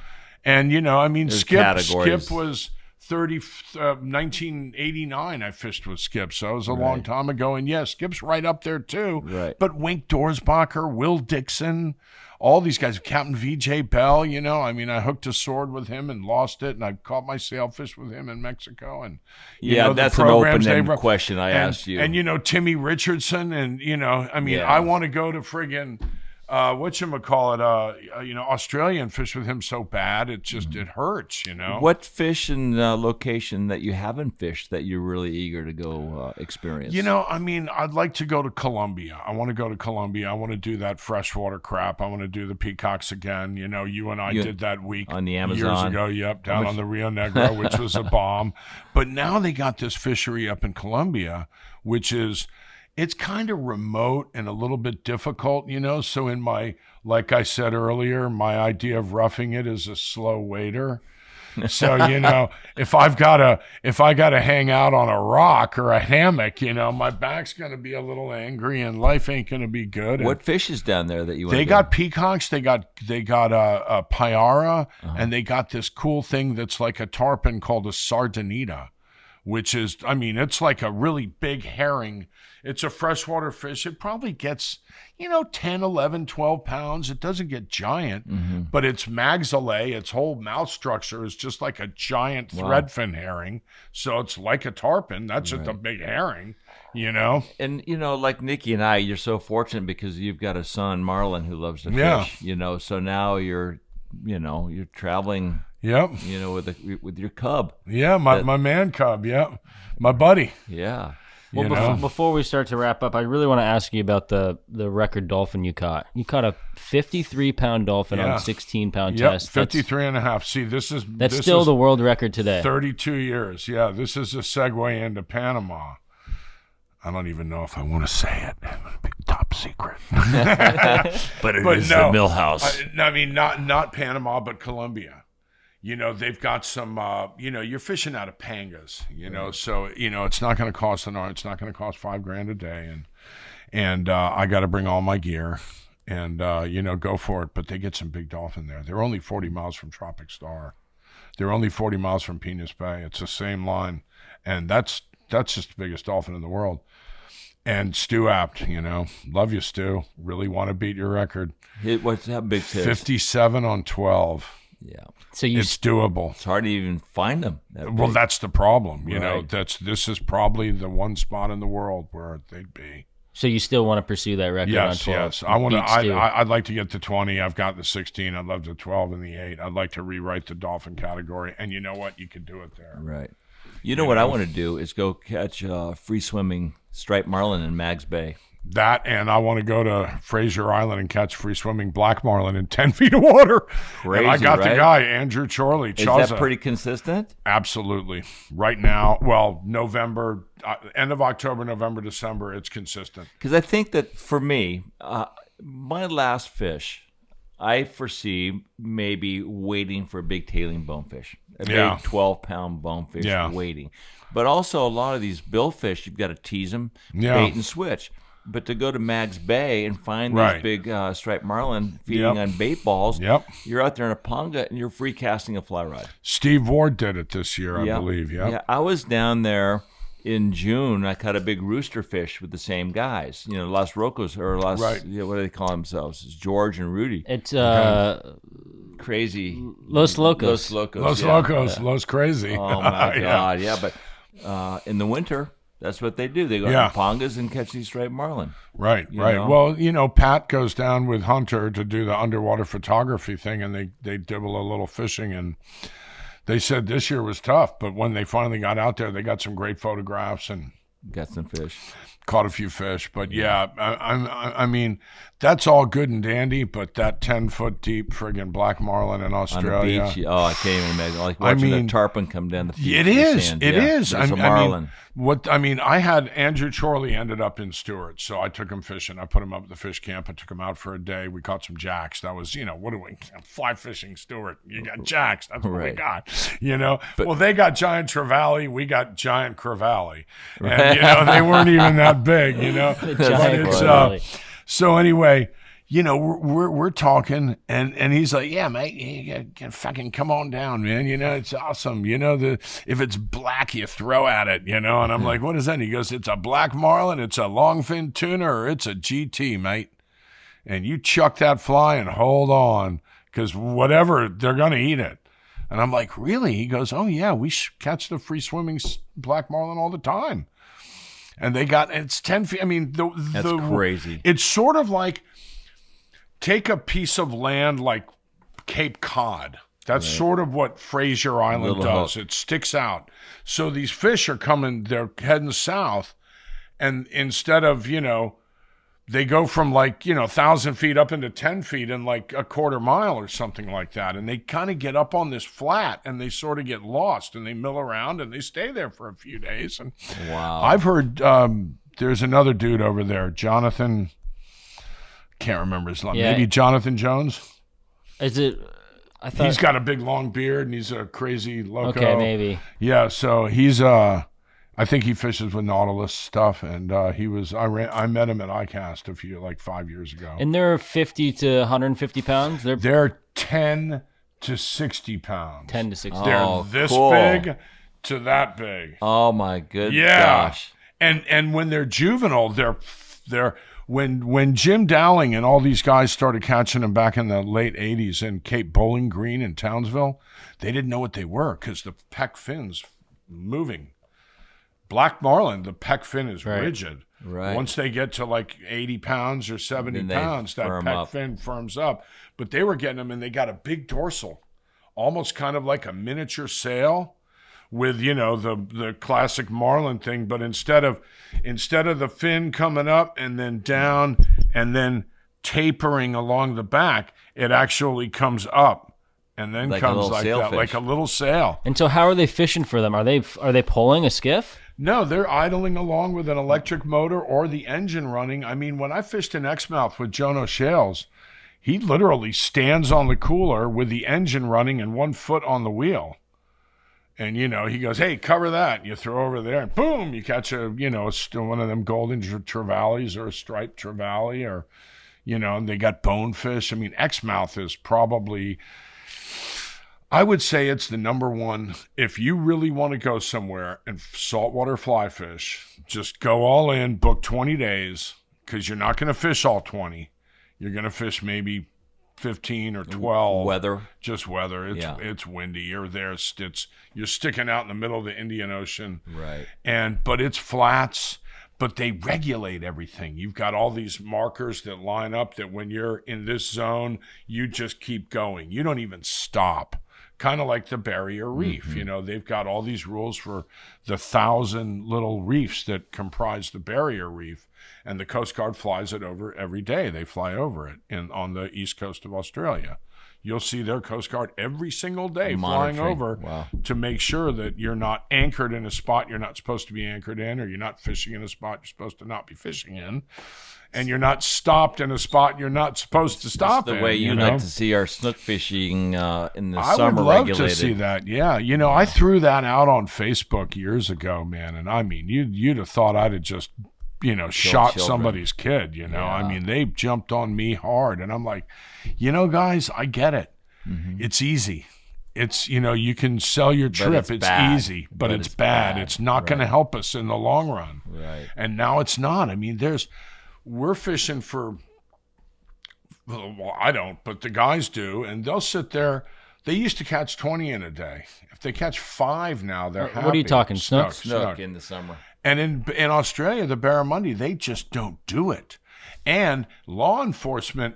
And, There's Skip was 1989 I fished with Skip, so it was a long time ago. And Skip's right up there too. Right. But Wink Dorsbacher, Will Dixon, all these guys, Captain VJ Bell, I hooked a sword with him and lost it, and I caught my sailfish with him in Mexico. And that's an open-ended question I asked you. And Timmy Richardson, and I want to go to friggin' Australian fish with him so bad it just it hurts. What fish and location that you haven't fished that you're really eager to go experience? I'd like to go to Colombia. I want to go to Colombia. I want to do that freshwater crap. I want to do the peacocks again. You and I did that week on the Amazon years ago. Yep, down on the Rio Negro, which was a bomb. But now they got this fishery up in Colombia, which is. It's kind of remote and a little bit difficult, So in like I said earlier, my idea of roughing it is a slow wader. So, if I gotta hang out on a rock or a hammock, my back's gonna be a little angry and life ain't gonna be good. What fish is down there that you want? They got peacocks, they got a payara, and they got this cool thing that's like a tarpon called a sardinita, which is, it's like a really big herring. It's a freshwater fish. It probably gets, 10, 11, 12 pounds. It doesn't get giant, but its maxillary, its whole mouth structure is just like a giant threadfin herring. So it's like a tarpon. That's just a big herring, And, like Nikki and I, you're so fortunate because you've got a son, Marlon, who loves to fish, so now you're traveling... Yep. With your cub. Yeah, my man cub. Yep. My buddy. Yeah. Well, before we start to wrap up, I really want to ask you about the record dolphin you caught. You caught a 53-pound dolphin on a 16-pound test. 53 and a half. See, that's still the world record today. 32 years. Yeah, this is a segue into Panama. I don't even know if I want to say it. It would be top secret. but it is the Millhouse. Not Panama, but Colombia. They've got some, you're fishing out of pangas, so, it's not going to cost it's not going to cost $5,000 a day. And I got to bring all my gear and, go for it. But they get some big dolphin there. They're only 40 miles from Tropic Star. They're only 40 miles from Penis Bay. It's the same line. And that's just the biggest dolphin in the world. And Stu Apt, love you, Stu. Really want to beat your record. What's that big fish? 57 on 12. Yeah. So it's doable. It's hard to even find them. That's the problem. This is probably the one spot in the world where they'd be. So you still want to pursue that record on 12? Yes. I'd like to get to 20. I've got the 16. I'd love the 12 and the 8. I'd like to rewrite the dolphin category. And you know what? You could do it there. Right. You know what I want to do is go catch free swimming striped marlin in Mags Bay. That, and I want to go to Fraser Island and catch free swimming black marlin in 10 feet of water. Crazy, and I got right? the guy, Andrew Chorley. Is that pretty consistent? Absolutely. Right now, November, end of October, November, December, it's consistent. Because I think that for me, my last fish, I foresee maybe waiting for a big tailing bonefish, a big 12-pound bonefish waiting. But also a lot of these billfish, you've got to tease them, bait and switch. But to go to Mags Bay and find these big striped marlin feeding on bait balls, you're out there in a ponga and you're free casting a fly rod. Steve Ward did it this year, I believe. Yeah, I was down there in June. I caught a big rooster fish with the same guys. Los Rocos or Los. What do they call themselves? It's George and Rudy. It's crazy. Los Locos. Locos. Los Crazy. Oh my God! Yeah, but in the winter. That's what they do. They go to pongas and catch these striped marlin. Right. know? Well, Pat goes down with Hunter to do the underwater photography thing, and they dibble a little fishing. And they said this year was tough, but when they finally got out there, they got some great photographs and got some fish. Caught a few fish. But I mean, that's all good and dandy, but that 10-foot deep friggin' black marlin in Australia. On the beach, I can't even imagine. Like watching a tarpon come down the beach. It is. Sand. It is. There's a marlin. I had Andrew Chorley ended up in Stewart, so I took him fishing. I put him up at the fish camp. I took him out for a day. We caught some jacks. That was, what do we fly fishing Stewart? You got jacks. That's what we got. But, they got giant trevally. We got giant crevalle, and they weren't even that big. So anyway. We're talking, and he's like, yeah, mate, you gotta fucking come on down, man. It's awesome. If it's black, you throw at it, and I'm like, what is that? And he goes, it's a black marlin, it's a longfin tuna, or it's a GT, mate. And you chuck that fly and hold on, because whatever, they're going to eat it. And I'm like, really? He goes, oh, yeah, we catch the free swimming black marlin all the time. And it's 10 feet. I mean, that's crazy. It's sort of like, take a piece of land like Cape Cod. That's sort of what Fraser Island does. It sticks out. So these fish are coming, they're heading south, and instead of, they go from 1,000 feet up into 10 feet in like a quarter mile or something like that. And they kind of get up on this flat and they sort of get lost and they mill around and they stay there for a few days. And wow. I've heard there's another dude over there, Jonathan. Can't remember his name. Maybe Jonathan Jones. Is it? He's got a big long beard and he's a crazy loco. Okay, maybe. Yeah, so he's I think he fishes with Nautilus stuff, and I met him at ICAST like 5 years ago. And they're 50 to 150 pounds? They're 10 to 60 pounds. 10 to 60. They're this big to that big. Oh my gosh. And when they're juvenile, they're when Jim Dowling and all these guys started catching them back in the late 80s in Cape Bowling Green in Townsville, they didn't know what they were because the pec fin's moving. Black marlin, the pec fin is rigid. Right. Once they get to like 80 pounds or 70 pounds, that pec fin firms up. But they were getting them, and they got a big dorsal, almost kind of like a miniature sail with, the classic marlin thing. But instead of the fin coming up and then down and then tapering along the back, it actually comes up. And then like comes like that, like a little sail. And so how are they fishing for them? Are they pulling a skiff? No, they're idling along with an electric motor or the engine running. I mean, when I fished in Exmouth with Jono Shales, he literally stands on the cooler with the engine running and 1 foot on the wheel. And, he goes, hey, cover that. You throw over there and boom, you catch one of them golden trevallies or a striped trevally or, and they got bonefish. I mean, Exmouth is probably... I would say it's the number one. If you really want to go somewhere and saltwater fly fish, just go all in, book 20 days, because you're not going to fish all 20. You're going to fish maybe 15 or 12. Weather. Just weather. It's windy. You're there. You're sticking out in the middle of the Indian Ocean. Right. But it's flats. But they regulate everything. You've got all these markers that line up that when you're in this zone, you just keep going. You don't even stop. Kind of like the barrier reef. Mm-hmm. They've got all these rules for the 1,000 little reefs that comprise the barrier reef, and the Coast Guard flies it over every day. They fly over it on the east coast of Australia. You'll see their Coast Guard every single day flying over to make sure that you're not anchored in a spot you're not supposed to be anchored in, or you're not fishing in a spot you're supposed to not be fishing in. And you're not stopped in a spot you're not supposed to stop in. That's the way you like to see our snook fishing in the summer I would love regulated. to see that, yeah. I threw that out on Facebook years ago, man. And I mean, you'd have thought I'd have just, shot children. somebody's kid, Yeah. I mean, they jumped on me hard. And I'm like, guys, I get it. Mm-hmm. It's easy. It's, you can sell your trip. It's easy, but it's bad. It's not going to help us in the long run. Right. And now it's not. I mean, we're fishing for, well, I don't, but the guys do, and they'll sit there. They used to catch 20 in a day. If they catch 5 now, they're happy. What are you talking, snook? Snook in the summer. And in Australia, the barramundi, they just don't do it. And law enforcement,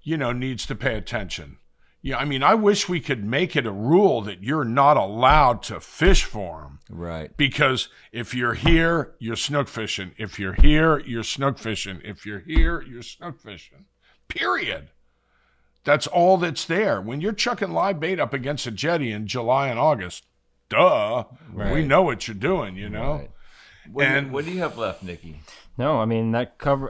needs to pay attention. Yeah, I mean, I wish we could make it a rule that you're not allowed to fish for them. Right. Because if you're here, you're snook fishing. If you're here, you're snook fishing. If you're here, you're snook fishing. Period. That's all that's there. When you're chucking live bait up against a jetty in July and August, we know what you're doing, Right. What do you have left, Nikki? No, I mean,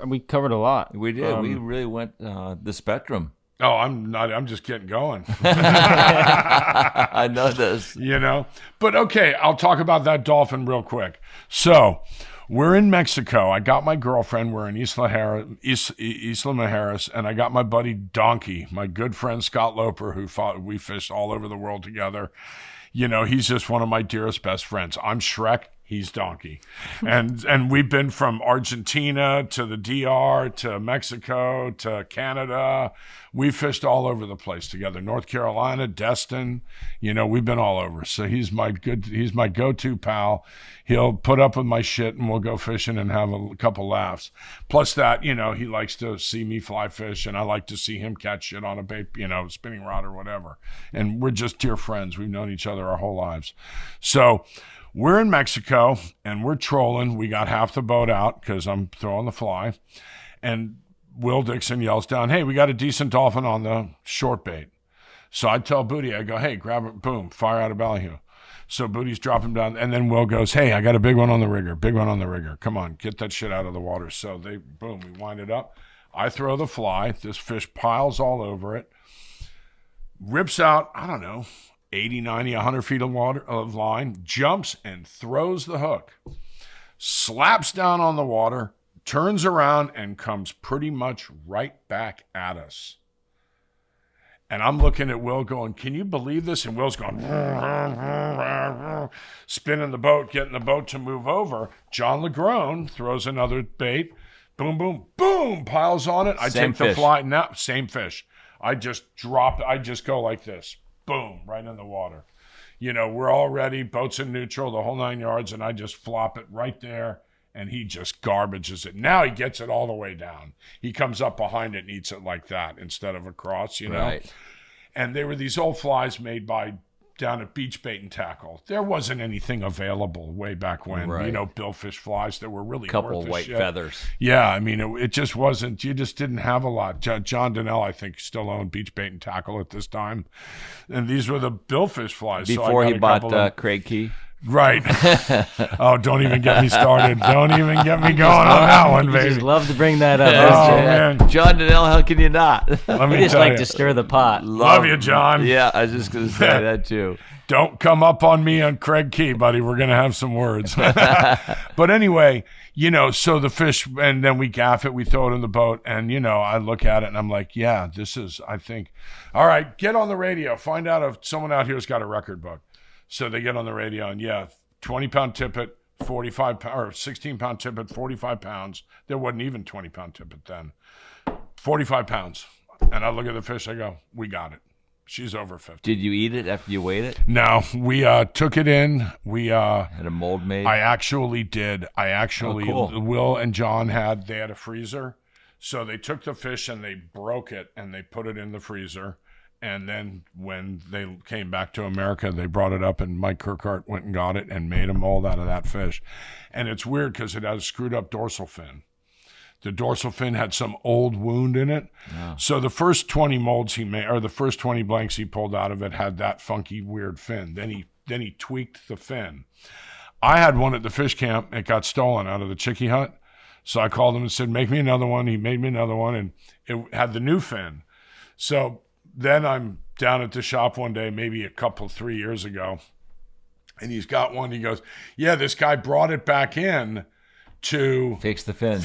we covered a lot. We did. We really went the spectrum. Oh, I'm not. I'm just getting going. I know this. But okay, I'll talk about that dolphin real quick. So, we're in Mexico. I got my girlfriend. We're in Isla Mujeres, and I got my buddy Donkey, my good friend Scott Loper, we fished all over the world together. He's just one of my dearest best friends. I'm Shrek. He's Donkey. And we've been from Argentina to the DR to Mexico to Canada. We fished all over the place together. North Carolina, Destin, we've been all over. So he's my go-to pal. He'll put up with my shit and we'll go fishing and have a couple laughs. Plus that, he likes to see me fly fish and I like to see him catch shit on a bait, spinning rod or whatever. And we're just dear friends. We've known each other our whole lives. So we're in Mexico, and we're trolling. We got half the boat out because I'm throwing the fly. And Will Dixon yells down, hey, we got a decent dolphin on the short bait. So I tell Booty, I go, hey, grab it, boom, fire out of ballyhoo. So Booty's dropping down, and then Will goes, hey, I got a big one on the rigger. Come on, get that shit out of the water. So we wind it up. I throw the fly. This fish piles all over it. rips out, I don't know, 80, 90, 100 feet of line, jumps and throws the hook, slaps down on the water, turns around and comes pretty much right back at us. And I'm looking at Will going, can you believe this? And Will's going, spinning the boat, getting the boat to move over. John Lagrone throws another bait. Boom, boom, boom, piles on it. I take the fly. No, same fish. I just drop it. I just go like this. Boom, right in the water. We're all ready. Boat's in neutral, the whole 9 yards. And I just flop it right there. And he just garbages it. Now he gets it all the way down. He comes up behind it and eats it like that instead of across, Right. And they were these old flies made down at Beach Bait and Tackle. There wasn't anything available way back when. Right. Billfish flies that were really couple worth white shit. feathers. Yeah, I mean, it just wasn't. You just didn't have a lot. John Donnell, I think, still owned Beach Bait and Tackle at this time, and these were the Billfish flies. Before he bought Craig Key. Right. Oh, don't even get me started. Don't even get me going on that one, baby. You just love to bring that up. Oh, man. John Donnell, how can you not? Let me We just tell like you. to stir the pot. Love you, John. Yeah, I was just going to say that too. Don't come up on me on Craig Key, buddy. We're going to have some words. But anyway, so the fish, and then we gaff it, we throw it in the boat, and, I look at it and I'm like, yeah, this is, I think, all right, get on the radio. Find out if someone out here's got a record book. So they get on the radio and 20-pound tippet, 45 or 16-pound tippet, 45 pounds. There wasn't even 20-pound tippet then. 45 pounds. And I look at the fish, I go, we got it. She's over 50. Did you eat it after you weighed it? No, we took it in. We had a mold made. I actually did. Cool. Will and John had a freezer. So they took the fish and they broke it and they put it in the freezer. And then when they came back to America, they brought it up and Mike Kirkhart went and got it and made a mold out of that fish. And it's weird because it has a screwed up dorsal fin. The dorsal fin had some old wound in it. Yeah. So the first 20 molds he made, or the first 20 blanks he pulled out of it had that funky, weird fin. Then he tweaked the fin. I had one at the fish camp. It got stolen out of the chickie hut. So I called him and said, make me another one. He made me another one, and it had the new fin. So then I'm down at the shop one day, maybe 3 years ago, and he's got one. He goes, yeah, this guy brought it back in to fix the fin.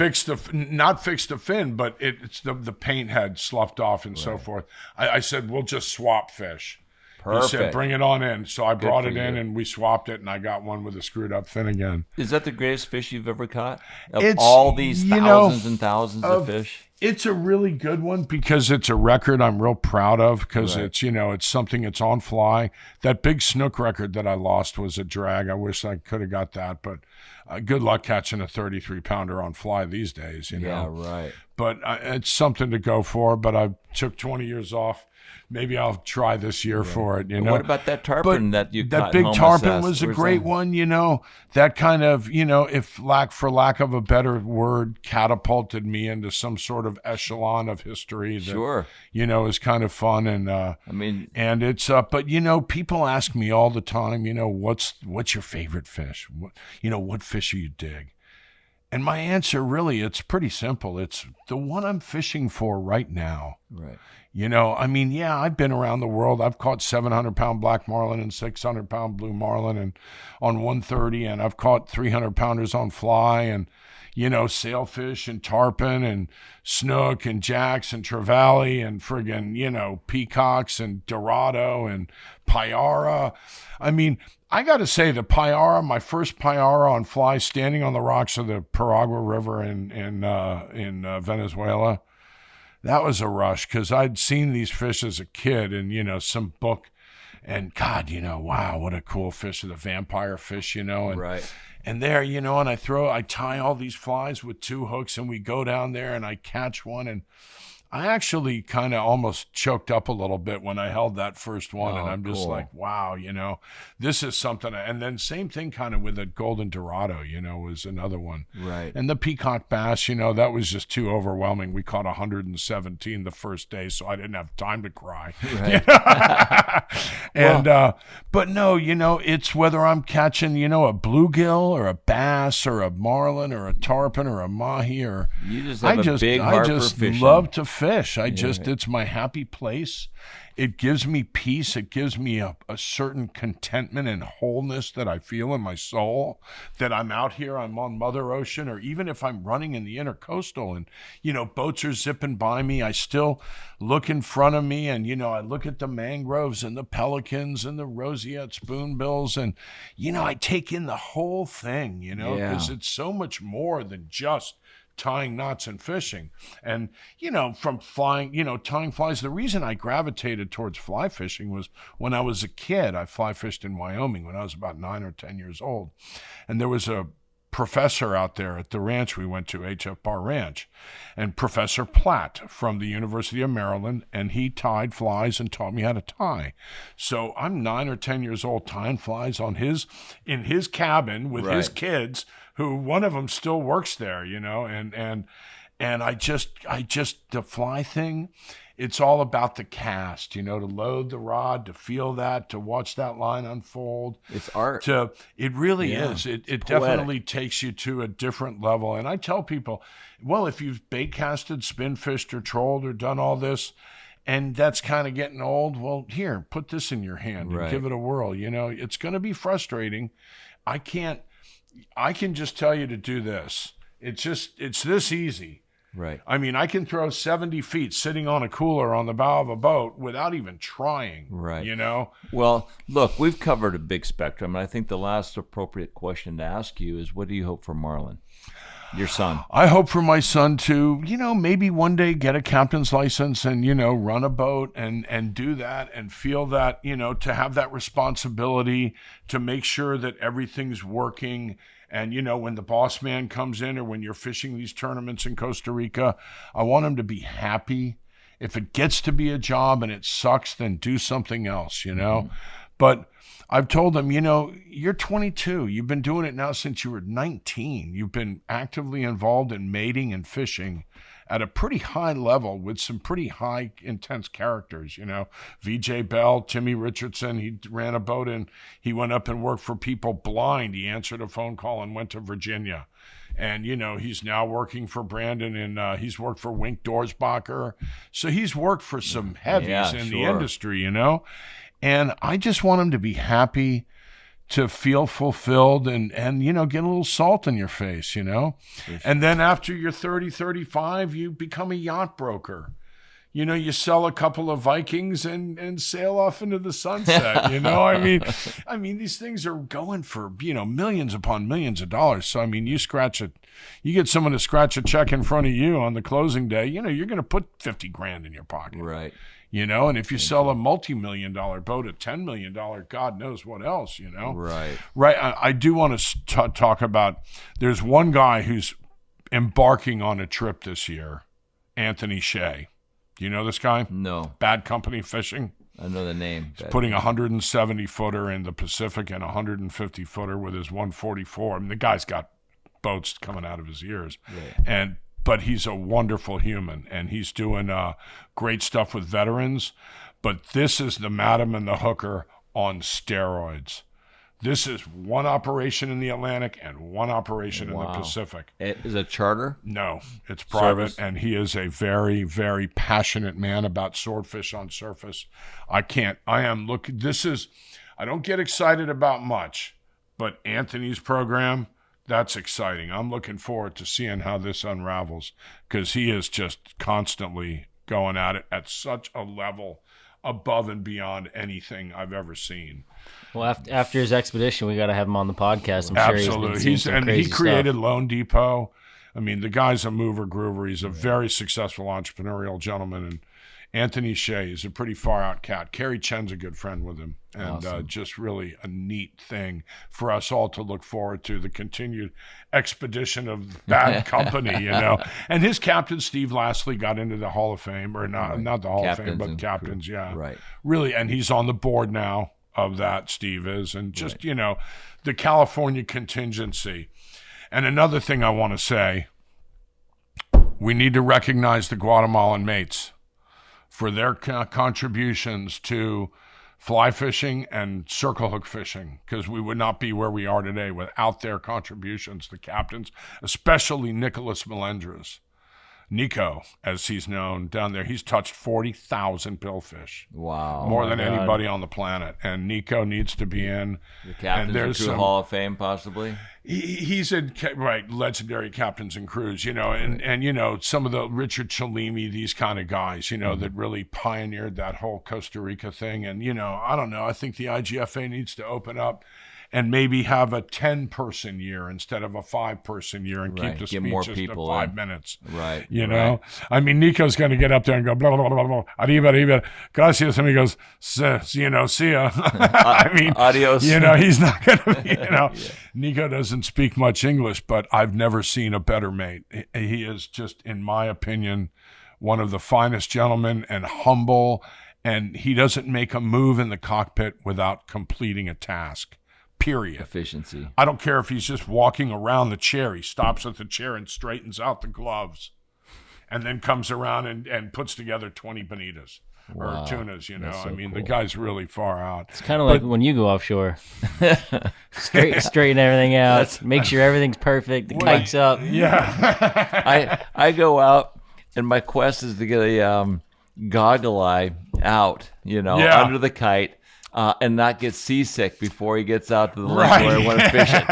Not fix the fin, but it's the paint had sloughed off and so forth. I said, we'll just swap fish. Perfect. He said, bring it on in. So I brought it in and we swapped it, and I got one with a screwed up fin again. Is that the greatest fish you've ever caught? Of all these thousands and thousands of fish? It's a really good one because it's a record I'm real proud of because it's, it's something that's on fly. That big Snook record that I lost was a drag. I wish I could have got that, but good luck catching a 33-pounder on fly these days, Yeah, right. But it's something to go for, but I took 20 years off. Maybe I'll try this year for it, What about that tarpon that you caught? That big tarpon was a great one, That kind of, for lack of a better word, catapulted me into some sort of echelon of history that, is kind of fun. And, and it's, but, people ask me all the time, what's your favorite fish? What fish you dig? And my answer, really, it's pretty simple. It's the one I'm fishing for right now. Right. I've been around the world. I've caught 700-pound black marlin and 600-pound blue marlin and on 130, and I've caught 300-pounders on fly and, sailfish and tarpon and snook and jacks and trevally and friggin', peacocks and dorado and payara. I got to say, the payara, my first payara on fly, standing on the rocks of the Paragua River in Venezuela, that was a rush because I'd seen these fish as a kid in, some book. And God, wow, what a cool fish, the vampire fish, and, right. And there, and I tie all these flies with 2 hooks and we go down there and I catch one. And I actually kind of almost choked up a little bit when I held that first one. And I'm just like, wow, this is something. And then same thing kind of with a golden dorado, was another one. Right. And the peacock bass, that was just too overwhelming. We caught 117 the first day, so I didn't have time to cry. Right. And, but no, it's whether I'm catching, a bluegill or a bass or a marlin or a tarpon or a mahi or you just have a big heart for fishing. Love to fish fish. It's my happy place. It gives me peace. It gives me a certain contentment and wholeness that I feel in my soul, that I'm out here, I'm on Mother Ocean, or even if I'm running in the intercoastal and, boats are zipping by me, I still look in front of me and, I look at the mangroves and the pelicans and the roseate spoonbills and, I take in the whole thing, because it's so much more than just tying knots and fishing. And, from flying, tying flies, the reason I gravitated towards fly fishing was when I was a kid. I fly fished in Wyoming when I was about 9 or 10 years old. And there was a professor out there at the ranch we went to, H.F. Barr Ranch, and Professor Platt from the University of Maryland, and he tied flies and taught me how to tie. So I'm 9 or 10 years old tying flies in his cabin with his kids, who one of them still works there, and I just the fly thing, it's all about the cast, to load the rod, to feel that, to watch that line unfold. It's art. It really is. It definitely takes you to a different level. And I tell people, well, if you've bait casted, spin fished, or trolled, or done all this, and that's kind of getting old, well, here, put this in your hand and give it a whirl. It's going to be frustrating. I can just tell you to do this. It's this easy. Right. I mean, I can throw 70 feet sitting on a cooler on the bow of a boat without even trying. Right. Well, look, we've covered a big spectrum. And I think the last appropriate question to ask you is, what do you hope for Marlin, your son? I hope for my son to, maybe one day get a captain's license and, run a boat and do that and feel that, to have that responsibility to make sure that everything's working. And, when the boss man comes in or when you're fishing these tournaments in Costa Rica, I want him to be happy. If it gets to be a job and it sucks, then do something else, Mm-hmm. But I've told him, you're 22. You've been doing it now since you were 19. You've been actively involved in mating and fishing at a pretty high level with some pretty high, intense characters, VJ Bell, Timmy Richardson, he ran a boat and he went up and worked for people blind. He answered a phone call and went to Virginia. And, he's now working for Brandon and he's worked for Wink Dorsbacher. So he's worked for some heavies in the industry, And I just want him to be happy, to feel fulfilled and get a little salt in your face, Sure. And then after you're 30, 35, you become a yacht broker. You sell a couple of Vikings and sail off into the sunset, I mean, these things are going for, millions upon millions of dollars. So, I mean, you get someone to scratch a check in front of you on the closing day, you're going to put 50 grand in your pocket. Right. And if you sell a multi-million-dollar boat at $10 million, God knows what else, Right. Right. I do want to talk about, there's one guy who's embarking on a trip this year, Anthony Shea. Do you know this guy? No. Bad Company Fishing. I know the name. He's putting a 170-footer in the Pacific and a 150-footer with his 144. I mean, the guy's got boats coming out of his ears. Yeah. But he's a wonderful human, and he's doing great stuff with veterans. But this is the Madam and the Hooker on steroids. This is one operation in the Atlantic and one operation in the Pacific. Is it charter? No, it's private, Service. And he is a very, very passionate man about swordfish on surface. I don't get excited about much, but Anthony's program, that's exciting. I'm looking forward to seeing how this unravels because he is just constantly going at it at such a level above and beyond anything I've ever seen. Well, after his expedition, we got to have him on the podcast. I'm Absolutely. Sure he's been he created Loan Depot. I mean, the guy's a mover groover. He's a very successful entrepreneurial gentleman. And Anthony Shea is a pretty far out cat. Kerry Chen's a good friend with him. And Awesome. Just really a neat thing for us all to look forward to, the continued expedition of Bad Company, And his captain, Steve Lastly, got into the Hall of Fame, or not the Hall of Fame, but captains, yeah. Right. Really, and he's on the board now of that, Steve is. And just, the California contingency. And another thing I want to say, we need to recognize the Guatemalan mates for their contributions to fly fishing and circle hook fishing, because we would not be where we are today without their contributions, the captains, especially Nicholas Melendres. Nico, as he's known down there, he's touched 40,000 billfish. Wow. More than anybody on the planet. And Nico needs to be in. The Captain's and Crew Hall of Fame, possibly? He's in, right, legendary captains and crews, and some of the Richard Chalimi, these kind of guys, that really pioneered that whole Costa Rica thing. And, I don't know, I think the IGFA needs to open up and maybe have a 10-person year instead of a 5-person year and keep the speech more just people to 5 minutes. Right. I mean, Nico's going to get up there and go, blah, blah, blah, blah, arriba, gracias. And he goes, see ya. I mean, adios. He's not going to, yeah. Nico doesn't speak much English, but I've never seen a better mate. He is just, in my opinion, one of the finest gentlemen and humble, and he doesn't make a move in the cockpit without completing a task. Period. Efficiency. I don't care if he's just walking around the chair. He stops at the chair and straightens out the gloves and then comes around and puts together 20 bonitas or tunas, So cool. The guy's really far out. It's kind of like when you go offshore. Straighten everything out. Make sure everything's perfect. The kite's up. Yeah. I go out, and my quest is to get a goggle eye out, under the kite. And not get seasick before he gets out to the lake where I want to fish it.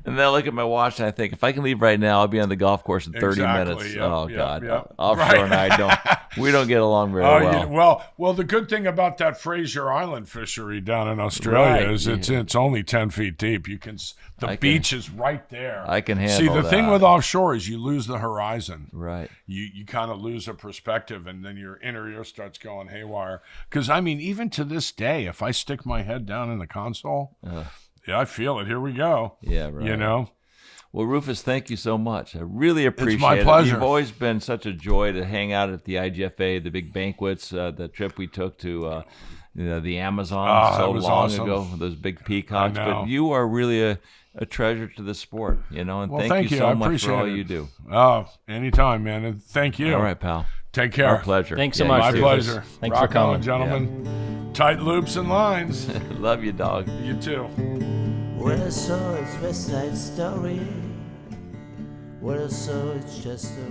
And then I look at my watch and I think, if I can leave right now, I'll be on the golf course in 30 minutes. God. Offshore and I don't get along very well. Well, the good thing about that Fraser Island fishery down in Australia is it's only 10 feet deep. The beach is right there. I can handle that. See, the that. thing with offshore is you lose the horizon. Right. You kind of lose a perspective, and then your inner ear starts going haywire. Because, even to this day, if I stick my head down in the console, I feel it. Here we go. Yeah, right. Well, Rufus, thank you so much. I really appreciate it. It's my pleasure. You've always been such a joy to hang out at the IGFA, the big banquets, the trip we took to the Amazon so long ago, those big peacocks. But you are really a treasure to the sport, and thank you so much for all you do. Oh, anytime, man. And thank you. All right, pal. Take care. Our pleasure. Thanks so much. My pleasure. Thanks for coming, gentlemen. Tight loops and lines. Love you, dog. You too. When I saw it's West Side Story, when I saw it's just a